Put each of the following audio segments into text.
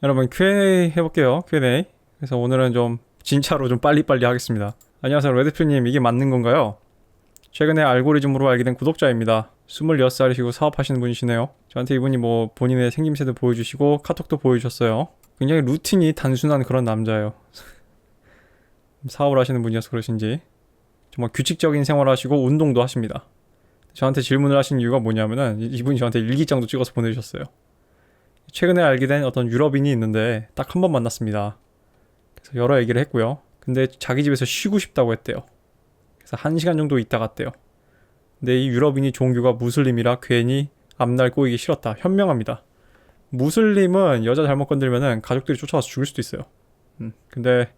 여러분 Q&A 해볼게요. Q&A. 그래서 오늘은 좀 진짜로 좀 빨리빨리 하겠습니다. 안녕하세요, 레드필님. 이게 맞는 건가요? 최근에 알고리즘으로 알게 된 구독자입니다. 26살이시고 사업하시는 분이시네요. 저한테 이분이 뭐 본인의 생김새도 보여주시고 카톡도 보여주셨어요. 굉장히 루틴이 단순한 그런 남자예요. 사업을 하시는 분이어서 그러신지 정말 규칙적인 생활을 하시고 운동도 하십니다. 저한테 질문을 하신 이유가 뭐냐면은 이분이 저한테 일기장도 찍어서 보내주셨어요. 최근에 알게 된 어떤 유럽인이 있는데 딱 한 번 만났습니다. 그래서 여러 얘기를 했고요. 근데 자기 집에서 쉬고 싶다고 했대요. 그래서 1시간 정도 있다 갔대요. 근데 이 유럽인이 종교가 무슬림이라 괜히 앞날 꼬이기 싫었다. 현명합니다. 무슬림은 여자 잘못 건들면은 가족들이 쫓아와서 죽일 수도 있어요. 근데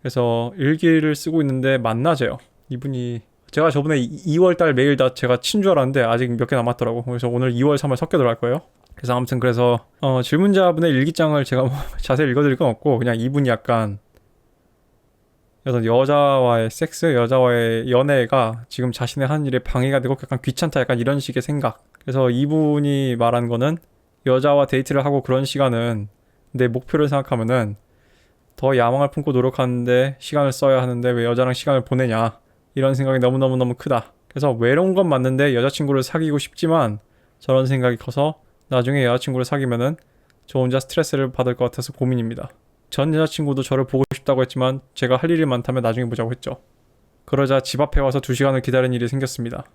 그래서 일기를 쓰고 있는데 만나재요. 이분이 제가 저번에 2월달 매일 다 제가 친 줄 알았는데 아직 몇 개 남았더라고. 그래서 오늘 2월 3월 섞여 들어갈 거예요. 그래서 아무튼 그래서 질문자분의 일기장을 제가 뭐 자세히 읽어드릴 건 없고 그냥 이분이 약간 어떤 여자와의 섹스, 여자와의 연애가 지금 자신의 하는 일에 방해가 되고 약간 귀찮다, 약간 이런 식의 생각. 그래서 이분이 말한 거는 여자와 데이트를 하고 그런 시간은 내 목표를 생각하면은 더 야망을 품고 노력하는데 시간을 써야 하는데 왜 여자랑 시간을 보내냐, 이런 생각이 너무너무너무 크다. 그래서 외로운 건 맞는데 여자친구를 사귀고 싶지만 저런 생각이 커서 나중에 여자친구를 사귀면은 저 혼자 스트레스를 받을 것 같아서 고민입니다. 전 여자친구도 저를 보고 싶다고 했지만 제가 할 일이 많다면 나중에 보자고 했죠. 그러자 집 앞에 와서 2시간을 기다리는 일이 생겼습니다.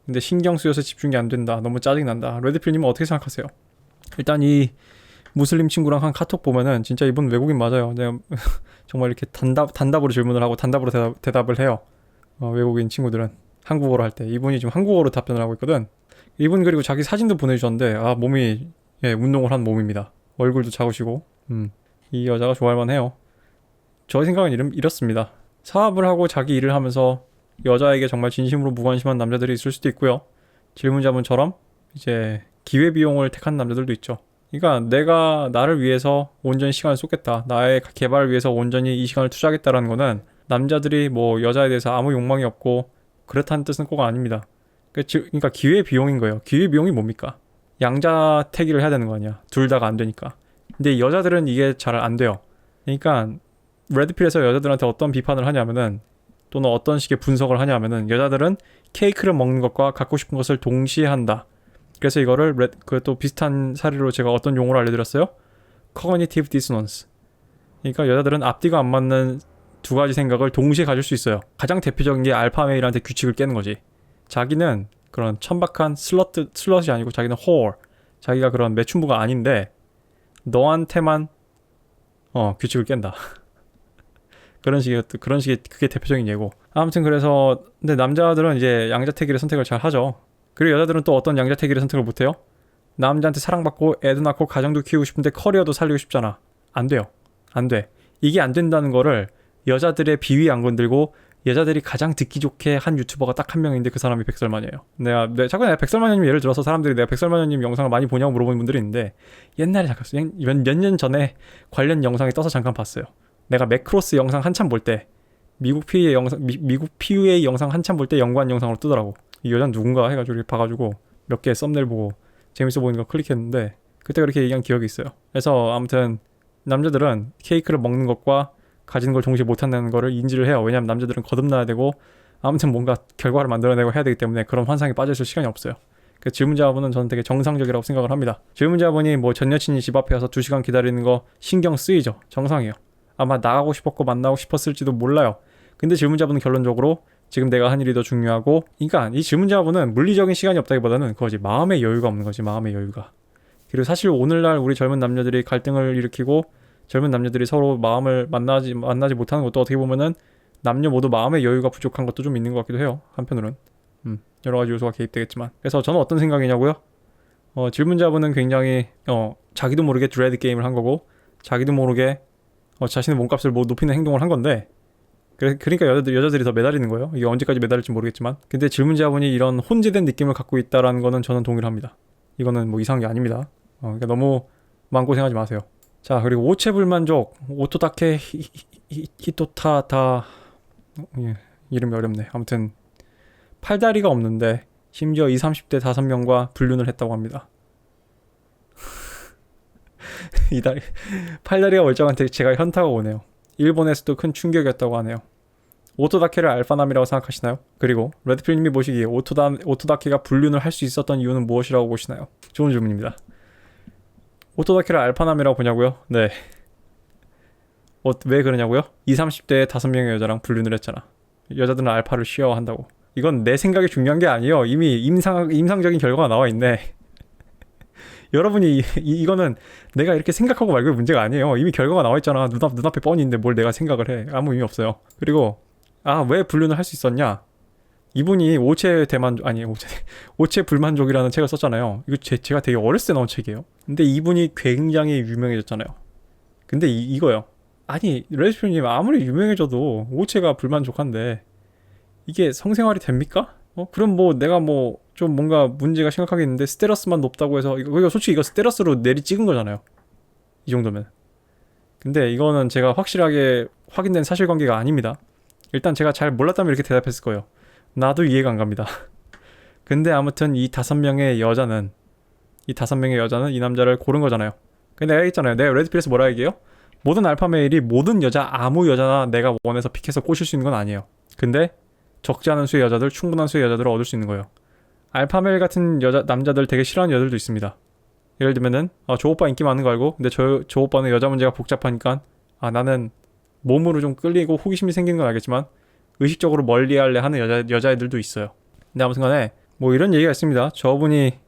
근데 신경 쓰여서 집중이 안 된다. 너무 짜증난다. 레드필님은 어떻게 생각하세요? 일단 이 무슬림 친구랑 한 카톡 보면은 진짜 이분 외국인 맞아요. 내가 정말 이렇게 단답으로 질문을 하고 단답으로 대답을 해요. 외국인 친구들은 한국어로 할 때 이분이 지금 한국어로 답변을 하고 있거든. 이분 그리고 자기 사진도 보내주셨는데 몸이 운동을 한 몸입니다. 얼굴도 작으시고 이 여자가 좋아할 만해요. 저 생각은 이렇습니다. 사업을 하고 자기 일을 하면서 여자에게 정말 진심으로 무관심한 남자들이 있을 수도 있고요. 질문자분처럼 이제 기회비용을 택한 남자들도 있죠. 그러니까 내가 나를 위해서 온전히 시간을 쏟겠다, 나의 개발을 위해서 온전히 이 시간을 투자하겠다라는 거는 남자들이 뭐 여자에 대해서 아무 욕망이 없고 그렇다는 뜻은 꼭 아닙니다. 그러니까 기회비용인 거예요. 기회비용이 뭡니까? 양자택일을 해야 되는 거 아니야. 둘 다가 안 되니까. 근데 여자들은 이게 잘 안 돼요. 그러니까 레드필에서 여자들한테 어떤 비판을 하냐면은, 또는 어떤 식의 분석을 하냐면은, 여자들은 케이크를 먹는 것과 갖고 싶은 것을 동시에 한다. 그래서 이거를 또 비슷한 사례로 제가 어떤 용어를 알려드렸어요? Cognitive dissonance. 그러니까 여자들은 앞뒤가 안 맞는 두 가지 생각을 동시에 가질 수 있어요. 가장 대표적인 게 알파메일한테 규칙을 깨는 거지. 자기는 그런 천박한 슬럿이 아니고 자기는 whore. 자기가 그런 매춘부가 아닌데 너한테만 규칙을 깬다. 그런 식의 그게 대표적인 예고. 아무튼 그래서 근데 남자들은 이제 양자택일의 선택을 잘 하죠. 그리고 여자들은 또 어떤 양자택일의 선택을 못 해요? 남자한테 사랑받고 애도 낳고 가정도 키우고 싶은데 커리어도 살리고 싶잖아. 안 돼요. 안 돼. 이게 안 된다는 거를 여자들의 비위 안 건들고 여자들이 가장 듣기 좋게 한 유튜버가 딱 한 명인데 그 사람이 백설마녀예요. 자꾸 내가 백설마녀님 예를 들어서 사람들이 내가 백설마녀님 영상을 많이 보냐고 물어보는 분들이 있는데, 옛날에 잠깐 몇 년 전에 관련 영상이 떠서 잠깐 봤어요. 내가 매크로스 영상 한참 볼 때 미국 PUA 영상 한참 볼 때 연관 영상으로 뜨더라고. 이 여자는 누군가 해가지고 이렇게 봐가지고 몇 개의 썸네일 보고 재밌어 보이는 거 클릭했는데 그때 그렇게 얘기한 기억이 있어요. 그래서 아무튼 남자들은 케이크를 먹는 것과 가지는 걸 동시에 못한다는 거를 인지를 해요. 왜냐면 남자들은 거듭나야 되고 아무튼 뭔가 결과를 만들어내고 해야 되기 때문에 그런 환상에 빠져있을 시간이 없어요. 그 질문자분은 저는 되게 정상적이라고 생각을 합니다. 질문자분이 뭐 전 여친이 집 앞에 와서 2시간 기다리는 거 신경 쓰이죠. 정상이에요. 아마 나가고 싶었고 만나고 싶었을지도 몰라요. 근데 질문자분은 결론적으로 지금 내가 한 일이 더 중요하고, 그러니까 이 질문자분은 물리적인 시간이 없다기보다는 그거지, 마음의 여유가 없는 거지. 마음의 여유가. 그리고 사실 오늘날 우리 젊은 남녀들이 갈등을 일으키고 젊은 남녀들이 서로 마음을 만나지 못하는 것도 어떻게 보면은 남녀 모두 마음의 여유가 부족한 것도 좀 있는 것 같기도 해요. 한편으로는 여러 가지 요소가 개입되겠지만. 그래서 저는 어떤 생각이냐고요? 질문자분은 굉장히 자기도 모르게 드레드 게임을 한 거고 자기도 모르게 자신의 몸값을 뭐 높이는 행동을 한 건데, 그러니까 여자들이 더 매달리는 거예요. 이게 언제까지 매달릴지 모르겠지만. 근데 질문자분이 이런 혼재된 느낌을 갖고 있다라는 거는 저는 동의를 합니다. 이거는 뭐 이상한 게 아닙니다. 그러니까 너무 마음고생하지 마세요. 자, 그리고 오체불만족 오토다케 히토타다, 이름이 어렵네. 아무튼 팔다리가 없는데 심지어 20, 30대 5명과 불륜을 했다고 합니다. 이다리 팔다리가 멀쩡한데 제가 현타가 오네요. 일본에서도 큰 충격이었다고 하네요. 오토다케를 알파남이라고 생각하시나요? 그리고 레드필님이 보시기에 오토다케가 불륜을 할 수 있었던 이유는 무엇이라고 보시나요? 좋은 질문입니다. 오토다케를 알파남이라고 보냐고요? 네. 왜 그러냐고요? 20, 30대에 5명의 여자랑 불륜을 했잖아. 여자들은 알파를 쉬어한다고. 이건 내 생각이 중요한 게 아니에요. 이미 임상적인 결과가 나와 있네. 여러분이 이거는 내가 이렇게 생각하고 말고의 문제가 아니에요. 이미 결과가 나와 있잖아. 눈앞에 뻔히 있는데 뭘 내가 생각을 해. 아무 의미 없어요. 그리고 왜 불륜을 할 수 있었냐? 이분이 오체 불만족이라는 책을 썼잖아요. 이거 제가 되게 어렸을 때 나온 책이에요. 근데 이분이 굉장히 유명해졌잖아요. 근데 이거요. 아니 레드필님 아무리 유명해져도 오체가 불만족한데 이게 성생활이 됩니까? 그럼 뭐 내가 뭐 좀 뭔가 문제가 심각하겠는데 스테러스만 높다고 해서 이거 솔직히 이거 스테러스로 내리 찍은 거잖아요. 이 정도면. 근데 이거는 제가 확실하게 확인된 사실관계가 아닙니다. 일단 제가 잘 몰랐다면 이렇게 대답했을 거예요. 나도 이해가 안 갑니다. 근데 아무튼 이 5명의 여자는 이 남자를 고른 거잖아요. 근데 내가 얘기했잖아요. 내가 레드필에서 뭐라 얘기해요? 모든 알파메일이 모든 여자 아무 여자나 내가 원해서 픽해서 꼬실 수 있는 건 아니에요. 근데 적지 않은 수의 여자들, 충분한 수의 여자들을 얻을 수 있는 거예요. 알파메일 같은 남자들 되게 싫어하는 여자들도 있습니다. 예를 들면은 저 오빠 인기 많은 거 알고 근데 저 오빠는 여자 문제가 복잡하니까 나는 몸으로 좀 끌리고 호기심이 생기는 건 알겠지만 의식적으로 멀리할래 하는 여자애들도 있어요. 근데 아무튼 간에 뭐 이런 얘기가 있습니다. 저분이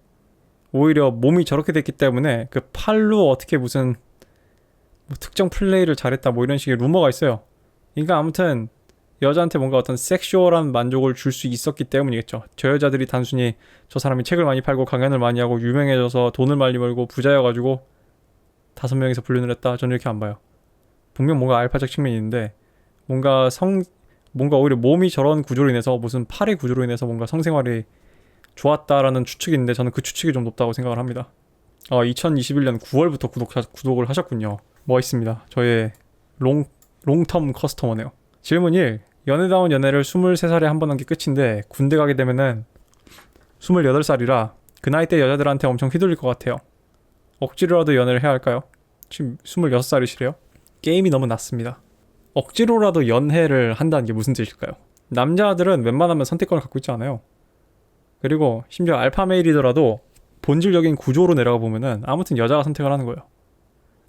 오히려 몸이 저렇게 됐기 때문에 그 팔로 어떻게 무슨 뭐 특정 플레이를 잘했다 뭐 이런 식의 루머가 있어요. 그러니까 아무튼 여자한테 뭔가 어떤 섹슈얼한 만족을 줄 수 있었기 때문이겠죠. 저 여자들이 단순히 저 사람이 책을 많이 팔고 강연을 많이 하고 유명해져서 돈을 많이 벌고 부자여가지고 5명이서 불륜을 했다. 저는 이렇게 안 봐요. 분명 뭔가 알파적 측면이 있는데 뭔가 오히려 몸이 저런 구조로 인해서 무슨 팔의 구조로 인해서 뭔가 성생활이 좋았다라는 추측이 있는데 저는 그 추측이 좀 높다고 생각을 합니다. 2021년 9월부터 구독을 하셨군요. 멋있습니다. 저의 롱텀 커스터머네요. 질문 1. 연애다운 연애를 23살에 한 번 한 게 끝인데 군대 가게 되면은 28살이라 그 나이 때 여자들한테 엄청 휘둘릴 것 같아요. 억지로라도 연애를 해야 할까요? 지금 26살이시래요? 게임이 너무 낮습니다. 억지로라도 연애를 한다는 게 무슨 뜻일까요? 남자들은 웬만하면 선택권을 갖고 있지 않아요. 그리고 심지어 알파메일이더라도 본질적인 구조로 내려가 보면은 아무튼 여자가 선택을 하는 거예요.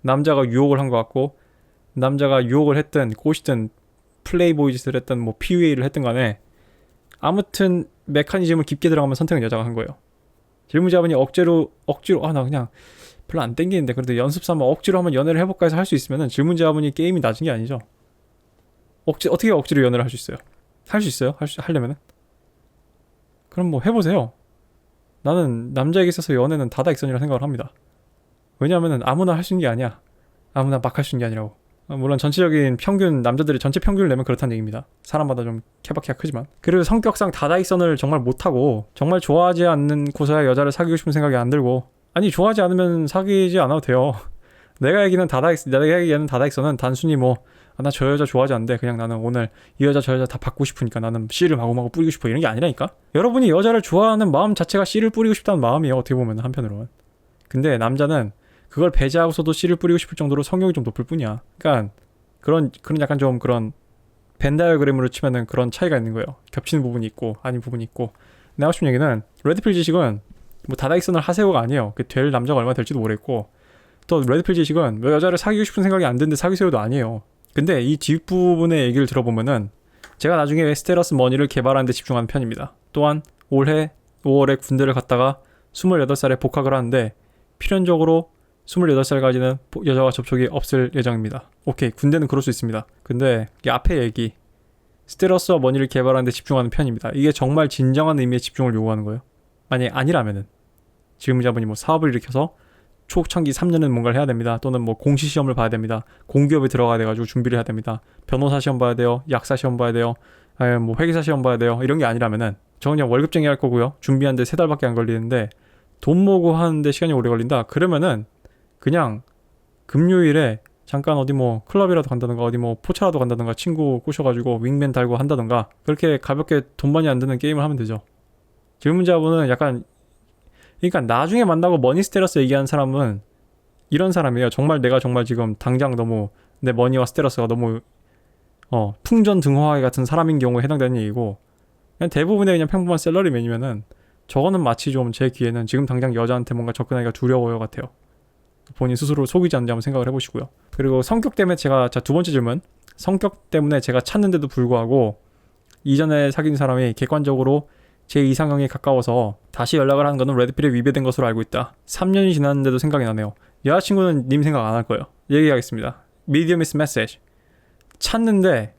남자가 유혹을 한 것 같고 남자가 유혹을 했든 꼬시든 플레이보이 짓을 했든 뭐 PUA를 했든 간에 아무튼 메커니즘을 깊게 들어가면 선택은 여자가 한 거예요. 질문자분이 억지로 나 그냥 별로 안 땡기는데 그래도 연습 삼아 억지로 한번 연애를 해볼까 해서 할 수 있으면은 질문자분이 게임이 낮은 게 아니죠. 어떻게 억지로 연애를 할 수 있어요? 할 수 있어요? 하려면은? 그럼 뭐 해보세요. 나는 남자에게 있어서 연애는 다다익선이라 생각을 합니다. 왜냐하면은 아무나 할 수 있는 게 아니야. 아무나 막 할 수 있는 게 아니라고. 물론 전체적인 평균 남자들이 전체 평균을 내면 그렇다는 얘기입니다. 사람마다 좀 케바케가 크지만. 그리고 성격상 다다익선을 정말 못하고 정말 좋아하지 않는 고서야 여자를 사귀고 싶은 생각이 안 들고 아니 좋아하지 않으면 사귀지 않아도 돼요. 내가 얘기하는 다다익선은 단순히 뭐 나 저 여자 좋아하지 않는데 그냥 나는 오늘 이 여자 저 여자 다 받고 싶으니까 나는 씨를 마구마구 뿌리고 싶어 이런 게 아니라니까. 여러분이 여자를 좋아하는 마음 자체가 씨를 뿌리고 싶다는 마음이에요. 어떻게 보면 한편으로는. 근데 남자는 그걸 배제하고서도 씨를 뿌리고 싶을 정도로 성욕이 좀 높을 뿐이야. 그러니까 그런 약간 좀 그런 벤다이어그램으로 치면은 그런 차이가 있는 거예요. 겹치는 부분이 있고 아닌 부분이 있고. 내가 하고 싶은 얘기는 레드필 지식은 뭐 다다익선을 하세요가 아니에요. 그 될 남자가 얼마나 될지도 모르겠고 또 레드필 지식은 왜 여자를 사귀고 싶은 생각이 안 드는데 사귀세요도 아니에요. 근데 이 뒷부분의 얘기를 들어보면은 제가 나중에 웨스테러스 머니를 개발하는 데 집중하는 편입니다. 또한 올해 5월에 군대를 갔다가 28살에 복학을 하는데 필연적으로 28살까지는 여자와 접촉이 없을 예정입니다. 오케이, 군대는 그럴 수 있습니다. 근데 이 앞에 얘기 스테러스와 머니를 개발하는 데 집중하는 편입니다. 이게 정말 진정한 의미의 집중을 요구하는 거예요. 만약에 아니라면은 지금자분이 뭐 사업을 일으켜서 초창기 3년은 뭔가를 해야 됩니다. 또는 뭐 공시시험을 봐야 됩니다. 공기업에 들어가야 돼가지고 준비를 해야 됩니다. 변호사 시험 봐야 돼요. 약사 시험 봐야 돼요. 뭐 회계사 시험 봐야 돼요. 이런 게 아니라면은 저 그냥 월급쟁이 할 거고요. 준비하는데 3달밖에 안 걸리는데 돈 모으고 하는데 시간이 오래 걸린다. 그러면은 그냥 금요일에 잠깐 어디 뭐 클럽이라도 간다던가 어디 뭐 포차라도 간다던가 친구 꼬셔가지고 윙맨 달고 한다던가 그렇게 가볍게 돈 많이 안 드는 게임을 하면 되죠. 질문자분은 약간 그러니까 나중에 만나고 머니스테러스 얘기하는 사람은 이런 사람이에요. 정말 내가 정말 지금 당장 너무 내 머니와 스테러스가 너무 풍전등화하게 같은 사람인 경우에 해당되는 얘기고, 그냥 대부분의 그냥 평범한 셀러리맨이면은 저거는 마치 좀 제 귀에는 지금 당장 여자한테 뭔가 접근하기가 두려워요 같아요. 본인 스스로를 속이지 않는지 한번 생각을 해보시고요. 그리고 성격 때문에 자, 두 번째 질문. 성격 때문에 제가 찾는데도 불구하고 이전에 사귄 사람이 객관적으로 제 이상형에 가까워서 다시 연락을 하는 거는 레드필에 위배된 것으로 알고 있다. 3년이 지났는데도 생각이 나네요. 여자친구는 님 생각 안 할 거예요. 얘기하겠습니다. Medium is message. 찾는데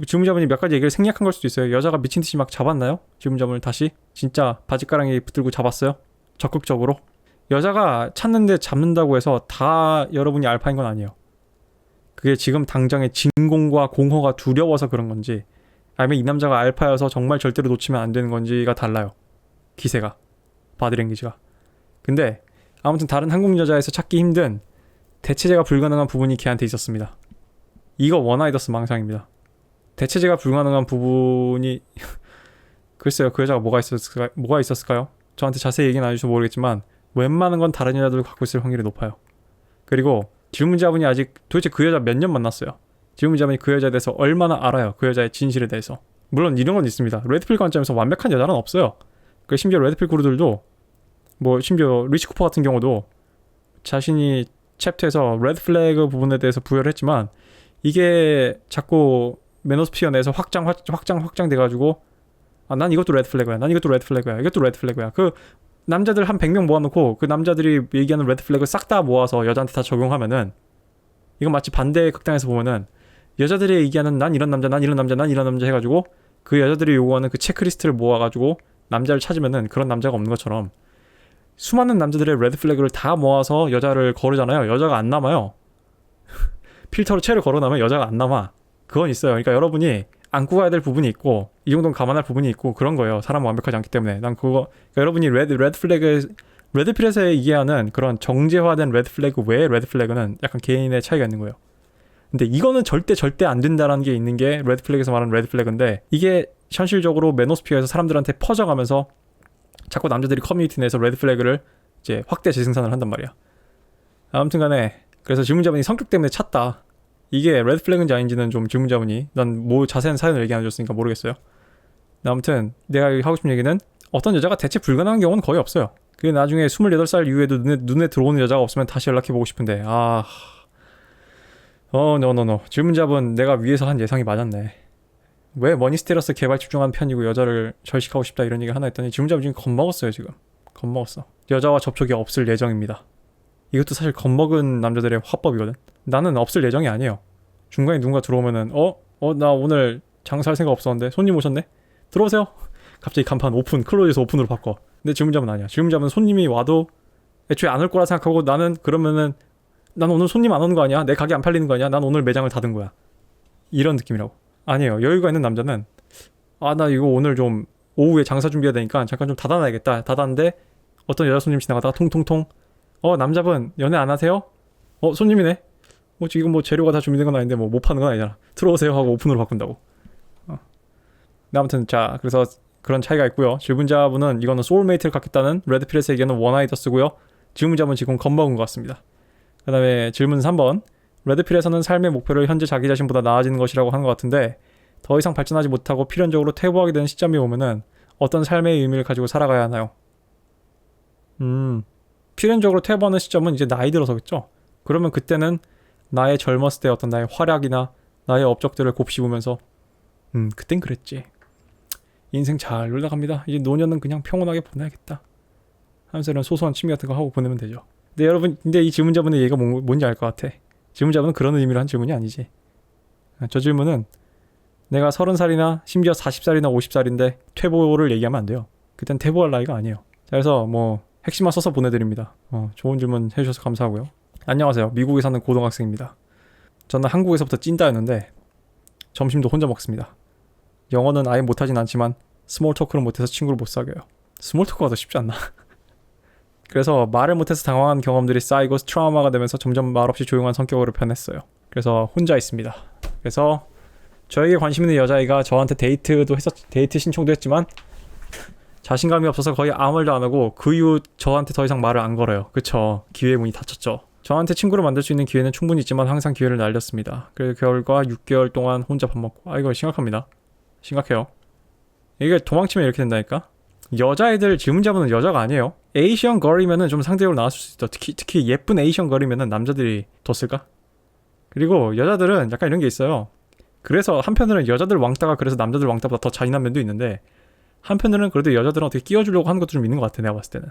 질문자분이 몇 가지 얘기를 생략한 걸 수도 있어요. 여자가 미친 듯이 막 잡았나요? 질문자분을 다시? 진짜 바지가랑이 붙들고 잡았어요? 적극적으로? 여자가 찾는데 잡는다고 해서 다 여러분이 알파인 건 아니에요. 그게 지금 당장의 진공과 공허가 두려워서 그런 건지, 아니면 이 남자가 알파여서 정말 절대로 놓치면 안 되는 건지가 달라요. 기세가, 바디랭귀지가. 근데 아무튼 다른 한국 여자에서 찾기 힘든 대체제가 불가능한 부분이 걔한테 있었습니다. 이거 원아이더스 망상입니다. 대체제가 불가능한 부분이 글쎄요, 그 여자가 뭐가 있었을까요? 저한테 자세히 얘기는 안 해주셔서 모르겠지만 웬만한 건 다른 여자들 갖고 있을 확률이 높아요. 그리고 질문자분이 아직 도대체 그 여자 몇 년 만났어요? 질문자분이 그 여자에 대해서 얼마나 알아요? 그 여자의 진실에 대해서. 물론 이런 건 있습니다. 레드필 관점에서 완벽한 여자는 없어요. 그 심지어 레드필 크루들도, 뭐 심지어 리치 쿠퍼 같은 경우도 자신이 챕터에서 레드 플래그 부분에 대해서 부여를 했지만, 이게 자꾸 메노스피어 내에서 확장돼가지고, 아, 난 이것도 레드 플래그야, 난 이것도 레드 플래그야, 이것도 레드 플래그야. 그 남자들 한 100명 모아놓고 그 남자들이 얘기하는 레드 플래그 싹 다 모아서 여자한테 다 적용하면은, 이건 마치 반대의 극단에서 보면은 여자들이 얘기하는 난 이런 남자, 난 이런 남자, 난 이런 남자 해가지고 그 여자들이 요구하는 그 체크리스트를 모아가지고 남자를 찾으면은 그런 남자가 없는 것처럼, 수많은 남자들의 레드 플래그를 다 모아서 여자를 거르잖아요. 여자가 안 남아요. 필터로 채를 걸어놔면 여자가 안 남아. 그건 있어요. 그러니까 여러분이 안고 가야 될 부분이 있고, 이 정도는 감안할 부분이 있고, 그런 거예요. 사람은 완벽하지 않기 때문에. 난 그거, 그러니까 여러분이 레드필에서 얘기하는 그런 정제화된 레드 플래그 외의 레드 플래그는 약간 개인의 차이가 있는 거예요. 근데 이거는 절대 안 된다라는 게 있는 게 레드 플래그에서 말하는 레드 플래그인데, 이게 현실적으로 메노스피어에서 사람들한테 퍼져가면서 자꾸 남자들이 커뮤니티 내에서 레드 플래그를 이제 확대 재생산을 한단 말이야. 아무튼 간에, 그래서 질문자분이 성격 때문에 찾다. 이게 레드 플래그인지 아닌지는 좀 질문자분이, 난 뭐 자세한 사연을 얘기 안 해줬으니까 모르겠어요. 아무튼 내가 하고 싶은 얘기는, 어떤 여자가 대체 불가능한 경우는 거의 없어요. 그게 나중에 28살 이후에도 눈에 들어오는 여자가 없으면 다시 연락해보고 싶은데, 노. 질문자분, 내가 위에서 한 예상이 맞았네. 왜 머니스테러스 개발 집중한 편이고 여자를 절식하고 싶다 이런 얘기 하나 했더니, 질문자분 지금 겁먹었어요. 지금 겁먹었어. 여자와 접촉이 없을 예정입니다. 이것도 사실 겁먹은 남자들의 화법이거든. 나는 없을 예정이 아니에요. 중간에 누군가 들어오면은 나 오늘 장사할 생각 없었는데 손님 오셨네? 들어오세요. 갑자기 간판 오픈, 클로즈에서 오픈으로 바꿔. 근데 질문자분 아니야. 질문자분 손님이 와도 애초에 안 올 거라 생각하고, 나는 그러면은 난 오늘 손님 안 오는 거 아니야? 내 가게 안 팔리는 거 아니야? 난 오늘 매장을 닫은 거야. 이런 느낌이라고. 아니에요. 여유가 있는 남자는, 나 이거 오늘 좀 오후에 장사 준비해야 되니까 잠깐 좀 닫아놔야겠다. 닫았는데 어떤 여자 손님 지나가다가 통통통, 남자분 연애 안 하세요? 손님이네. 지금 뭐 재료가 다 준비된 건 아닌데 뭐 못 파는 건 아니잖아. 들어오세요 하고 오픈으로 바꾼다고. 아무튼 자, 그래서 그런 차이가 있고요. 질문자분은 이거는 소울메이트를 갖겠다는 레드필에서 얘기하는 원아이더스고요. 질문자분 지금 겁먹은 것 같습니다. 그 다음에 질문 3번. 레드필에서는 삶의 목표를 현재 자기 자신보다 나아지는 것이라고 하는 것 같은데, 더 이상 발전하지 못하고 필연적으로 퇴보하게 되는 시점이 오면은 어떤 삶의 의미를 가지고 살아가야 하나요? 필연적으로 퇴보하는 시점은 이제 나이 들어서겠죠. 그러면 그때는 나의 젊었을 때 어떤 나의 활약이나 나의 업적들을 곱씹으면서 그땐 그랬지, 인생 잘 놀다 갑니다, 이제 노년은 그냥 평온하게 보내야겠다 하면서 이런 소소한 취미 같은 거 하고 보내면 되죠. 근데 여러분, 근데 이 질문자분의 얘기가 뭔지 알 것 같아. 질문자분은 그런 의미로 한 질문이 아니지. 저 질문은 내가 30살이나 심지어 40살이나 50살인데 퇴보를 얘기하면 안 돼요. 그땐 퇴보할 나이가 아니에요. 그래서 뭐 핵심만 써서 보내드립니다. 좋은 질문 해주셔서 감사하고요. 안녕하세요. 미국에 사는 고등학생입니다. 저는 한국에서부터 찐따였는데 점심도 혼자 먹습니다. 영어는 아예 못하진 않지만 스몰 토크를 못해서 친구를 못 사귀어요. 스몰 토크가 더 쉽지 않나? 그래서 말을 못해서 당황한 경험들이 쌓이고 트라우마가 되면서 점점 말없이 조용한 성격으로 변했어요. 그래서 혼자 있습니다. 그래서 저에게 관심 있는 여자애가 저한테 데이트 신청도 했지만 자신감이 없어서 거의 아무 말도 안 하고 그 이후 저한테 더 이상 말을 안 걸어요. 그쵸? 기회의 문이 닫혔죠. 저한테 친구를 만들 수 있는 기회는 충분히 있지만 항상 기회를 날렸습니다. 그래서 결과 6개월 동안 혼자 밥 먹고 이거 심각합니다. 심각해요. 이게 도망치면 이렇게 된다니까? 여자애들 질문자분은 여자가 아니에요. 에이시언 걸이면은 좀 상대적으로 나왔을 수 있다. 특히 예쁜 에이시언 걸이면은 남자들이 더 쓸까? 그리고 여자들은 약간 이런 게 있어요. 그래서 한편으로는 여자들 왕따가 그래서 남자들 왕따보다 더 잔인한 면도 있는데 한편으로는 그래도 여자들은 어떻게 끼워주려고 하는 것도 좀 있는 것 같아. 내가 봤을 때는.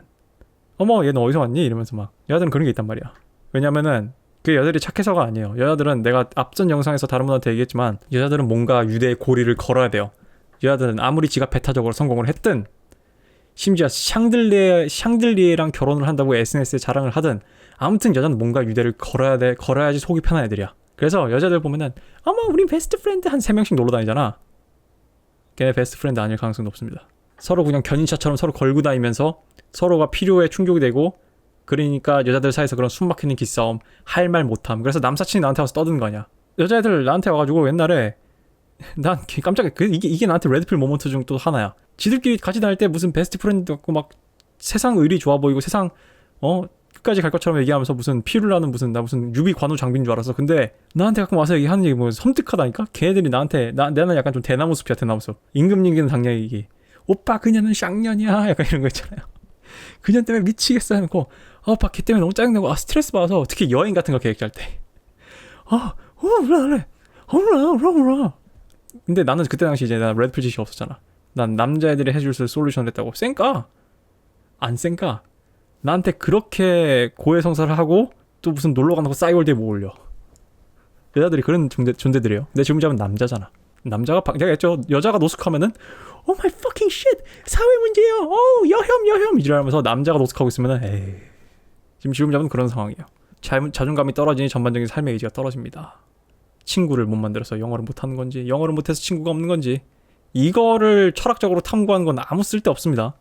어머 얘는 어디서 왔니? 이러면서 막 여자들은 그런 게 있단 말이야. 왜냐면은 그 여자들이 착해서가 아니에요. 여자들은 내가 앞전 영상에서 다른 분한테 얘기했지만 여자들은 뭔가 유대의 고리를 걸어야 돼요. 여자들은 아무리 지가 배타적으로 성공을 했든 심지어 샹들리에랑 결혼을 한다고 SNS에 자랑을 하든 아무튼 여자는 뭔가 유대를 걸어야지 속이 편한 애들이야. 그래서 여자들 보면은 어머 우린 베스트 프렌드 한 3명씩 놀러 다니잖아. 걔네 베스트 프렌드 아닐 가능성이 높습니다. 서로 그냥 견인차처럼 서로 걸고 다니면서 서로가 필요에 충족이 되고 그러니까 여자들 사이에서 그런 숨막히는 기싸움 할 말 못함. 그래서 남사친이 나한테 와서 떠드는 거 아니야. 여자애들 나한테 와가지고 옛날에 난 깜짝이야. 이게 나한테 레드필 모먼트 중 또 하나야. 지들끼리 같이 다닐 때 무슨 베스트 프렌드 같고 막 세상 의리 좋아 보이고 세상 끝까지 갈 것처럼 얘기하면서 무슨 피를 나는 나 무슨 유비 관우 장비인 줄 알았어. 근데 나한테 가끔 와서 얘기하는 얘기 뭐 섬뜩하다니까? 걔네들이 나한테 나는 약간 좀 대나무 숲이야. 대나무 숲. 임금님기는 당장 얘기. 오빠 그녀는 쌍년이야. 약간 이런 거 있잖아요. 그년 때문에 미치겠어 해놓고 오빠 걔 때문에 너무 짜증나고 스트레스 받아서 특히 여행 같은 거 계획할 때 몰라. 근데 나는 그때 당시 이제 나 레드필 짓이 없었잖아. 난 남자애들이 해줄 수 있는 솔루션을 했다고. 쌩까? 안 쌩까? 나한테 그렇게 고해성사를 하고 또 무슨 놀러 간다고 싸이월드에 뭐 올려. 여자들이 그런 존재들이에요. 내 질문자면 남자잖아. 남자가 내가 했죠. 여자가 노숙하면은 Oh my fucking shit 사회 문제야. 여혐 이러면서 남자가 노숙하고 있으면은 에이 지금 질문자는 그런 상황이에요. 자존감이 떨어지니 전반적인 삶의 의지가 떨어집니다. 친구를 못 만들어서 영어를 못하는 건지 영어를 못해서 친구가 없는 건지 이거를 철학적으로 탐구하는 건 아무 쓸데 없습니다.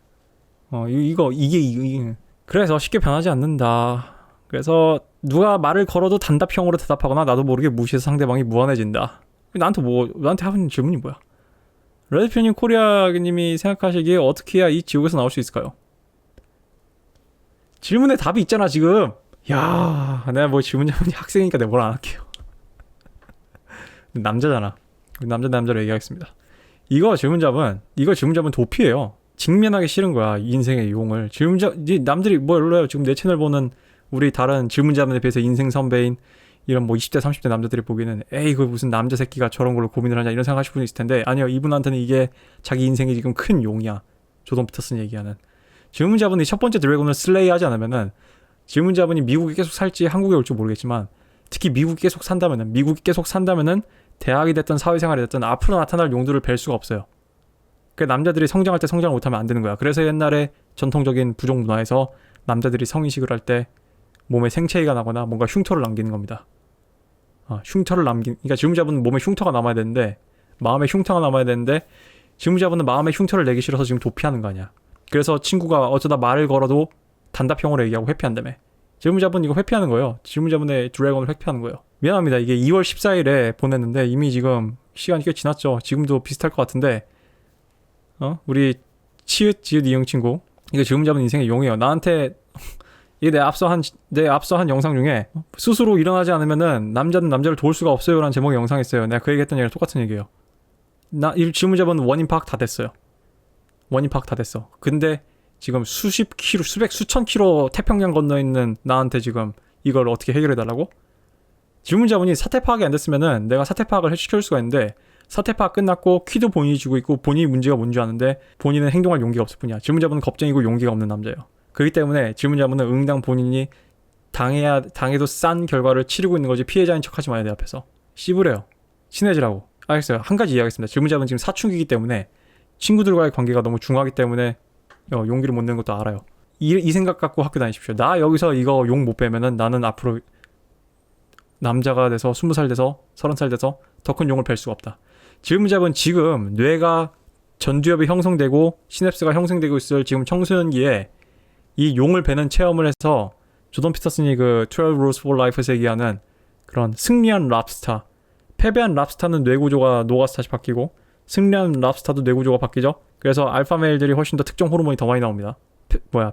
이게 그래서 쉽게 변하지 않는다. 그래서 누가 말을 걸어도 단답형으로 대답하거나 나도 모르게 무시해서 상대방이 무한해진다. 나한테 하는 질문이 뭐야? 레드필님 코리아님이 생각하시기에 어떻게 해야 이 지옥에서 나올 수 있을까요? 질문에 답이 있잖아 지금. 야 내가 뭐 질문자분이 학생이니까 내가 뭘 안 할게요. 남자잖아. 남자로 얘기하겠습니다. 이거 질문자분 도피예요. 직면하기 싫은 거야. 인생의 용을. 남들이 뭐 몰라요. 지금 내 채널 보는 우리 다른 질문자분에 비해서 인생 선배인 이런 뭐 20대 30대 남자들이 보기에는 에이 그 무슨 남자 새끼가 저런 걸로 고민을 하냐 이런 생각하실 분이 있을 텐데 아니요. 이분한테는 이게 자기 인생이 지금 큰 용이야. 조던 피터슨 얘기하는. 질문자분이 첫 번째 드래곤을 슬레이 하지 않으면은 질문자분이 미국에 계속 살지 한국에 올지 모르겠지만 특히 미국이 계속 산다면은 대학이 됐든 사회생활이 됐든 앞으로 나타날 용도를 뵐 수가 없어요. 그 남자들이 성장할 때 성장을 못하면 안 되는 거야. 그래서 옛날에 전통적인 부족 문화에서 남자들이 성인식을 할 때 몸에 생체기가 나거나 뭔가 흉터를 남기는 겁니다. 그러니까 질문자분은 몸에 흉터가 남아야 되는데 마음에 흉터가 남아야 되는데 질문자분은 마음에 흉터를 내기 싫어서 지금 도피하는 거 아니야. 그래서 친구가 어쩌다 말을 걸어도 단답형으로 얘기하고 회피한다며. 질문자분 이거 회피하는 거예요. 질문자분의 드래곤을 회피하는 거예요. 미안합니다. 이게 2월 14일에 보냈는데 이미 지금 시간이 꽤 지났죠. 지금도 비슷할 것 같은데 우리 지읒 이응 친구 이거 질문자분 인생의 용이에요. 나한테 이게 내 앞서 한 영상 중에 스스로 일어나지 않으면은 남자는 남자를 도울 수가 없어요 라는 제목의 영상이 있어요. 내가 그 얘기했던 얘기랑 똑같은 얘기예요. 이 질문자분 원인 파악 다 됐어요. 근데 지금 수천 킬로 태평양 건너 있는 나한테 지금 이걸 어떻게 해결해달라고? 질문자분이 사태 파악이 안 됐으면은 내가 사태 파악을 시켜줄 수가 있는데 사태 파악 끝났고 키도 본인이 쥐고 있고 본인이 문제가 뭔지 아는데 본인은 행동할 용기가 없을 뿐이야. 질문자분은 겁쟁이고 용기가 없는 남자예요. 그렇기 때문에 질문자분은 응당 본인이 당해도 싼 결과를 치르고 있는 거지 피해자인 척하지 마요 내 앞에서. 씨부래요. 친해지라고. 알겠어요. 한 가지 이야기하겠습니다. 질문자분은 지금 사춘기이기 때문에 친구들과의 관계가 너무 중요하기 때문에 용기를 못 내는 것도 알아요. 이 생각 갖고 학교 다니십시오. 나 여기서 이거 용 못 빼면은 나는 앞으로 남자가 돼서 20살 돼서 30살 돼서 더 큰 용을 뺄 수가 없다. 질문자분 지금 뇌가 전두엽이 형성되고 시냅스가 형성되고 있을 지금 청소년기에 이 용을 베는 체험을 해서 조던 피터슨이 그 12 Rules for Life에서 얘기하는 그런 승리한 랍스타, 패배한 랍스타는 뇌구조가 노가스 다시 바뀌고 승리한 랍스타도 뇌구조가 바뀌죠. 그래서 알파메일들이 훨씬 더 특정 호르몬이 더 많이 나옵니다.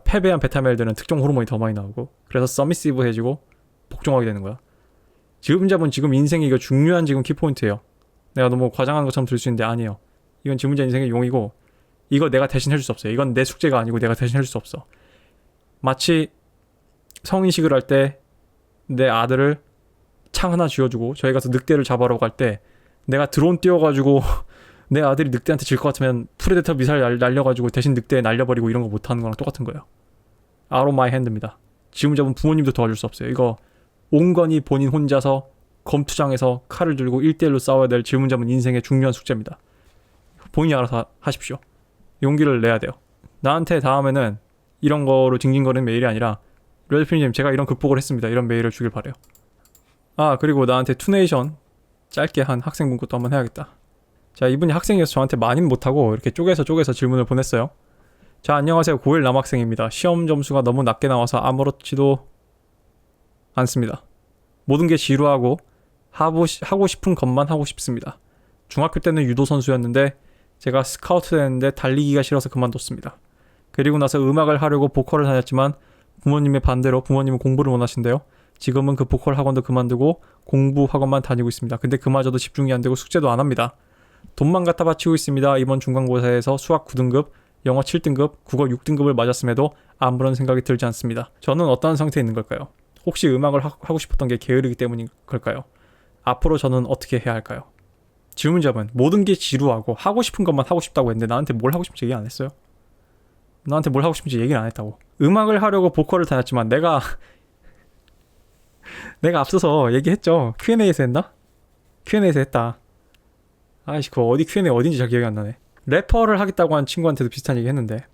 패배한 베타메일들은 특정 호르몬이 더 많이 나오고, 그래서 서미시브해지고 복종하게 되는 거야. 지금 잡은 지금 인생이 이거 중요한 지금 키포인트예요. 내가 너무 과장한 것처럼 들을 수 있는데 아니에요. 이건 지금 문제 인생의 용이고, 이거 내가 대신 해줄 수 없어요. 이건 내 숙제가 아니고 내가 대신 해줄 수 없어. 마치 성인식을 할 때 내 아들을 창 하나 쥐어주고 저희 가서 늑대를 잡아러 갈 때 내가 드론 띄워가지고 내 아들이 늑대한테 질 것 같으면 프레데터 미사일 날려가지고 대신 늑대에 날려버리고 이런 거 못하는 거랑 똑같은 거예요. Out of my hand입니다. 지금 잡은 부모님도 도와줄 수 없어요. 이거 온건이 본인 혼자서 검투장에서 칼을 들고 1대1로 싸워야 될 질문 잡은 인생의 중요한 숙제입니다. 본인이 알아서 하십시오. 용기를 내야 돼요. 나한테 다음에는 이런 거로 징징거리는 메일이 아니라 레드필님 제가 이런 극복을 했습니다. 이런 메일을 주길 바래요. 아 그리고 나한테 투네이션 짧게 한 학생 문구도 한번 해야겠다. 자 이분이 학생이어서 저한테 많이는 못하고 이렇게 쪼개서 질문을 보냈어요. 자 안녕하세요. 고1 남학생입니다. 시험 점수가 너무 낮게 나와서 아무렇지도 않습니다. 모든 게 지루하고 하고 싶은 것만 하고 싶습니다. 중학교 때는 유도 선수였는데 제가 스카우트 됐는데 달리기가 싫어서 그만뒀습니다. 그리고 나서 음악을 하려고 보컬을 다녔지만 부모님의 반대로 부모님은 공부를 원하신대요. 지금은 그 보컬 학원도 그만두고 공부 학원만 다니고 있습니다. 근데 그마저도 집중이 안 되고 숙제도 안 합니다. 돈만 갖다 바치고 있습니다. 이번 중간고사에서 수학 9등급, 영어 7등급, 국어 6등급을 맞았음에도 아무런 생각이 들지 않습니다. 저는 어떤 상태에 있는 걸까요? 혹시 음악을 하고 싶었던 게 게으르기 때문인 걸까요? 앞으로 저는 어떻게 해야 할까요? 질문자분, 모든 게 지루하고 하고 싶은 것만 하고 싶다고 했는데 나한테 뭘 하고 싶은지 얘기 안 했어요? 나한테 뭘 하고 싶은지 얘기를 안 했다고. 음악을 하려고 보컬을 다녔지만 내가 앞서서 얘기했죠. Q&A에서 했나? Q&A에서 했다. 아이씨 그거 어디 Q&A 어딘지 잘 기억이 안 나네. 래퍼를 하겠다고 한 친구한테도 비슷한 얘기 했는데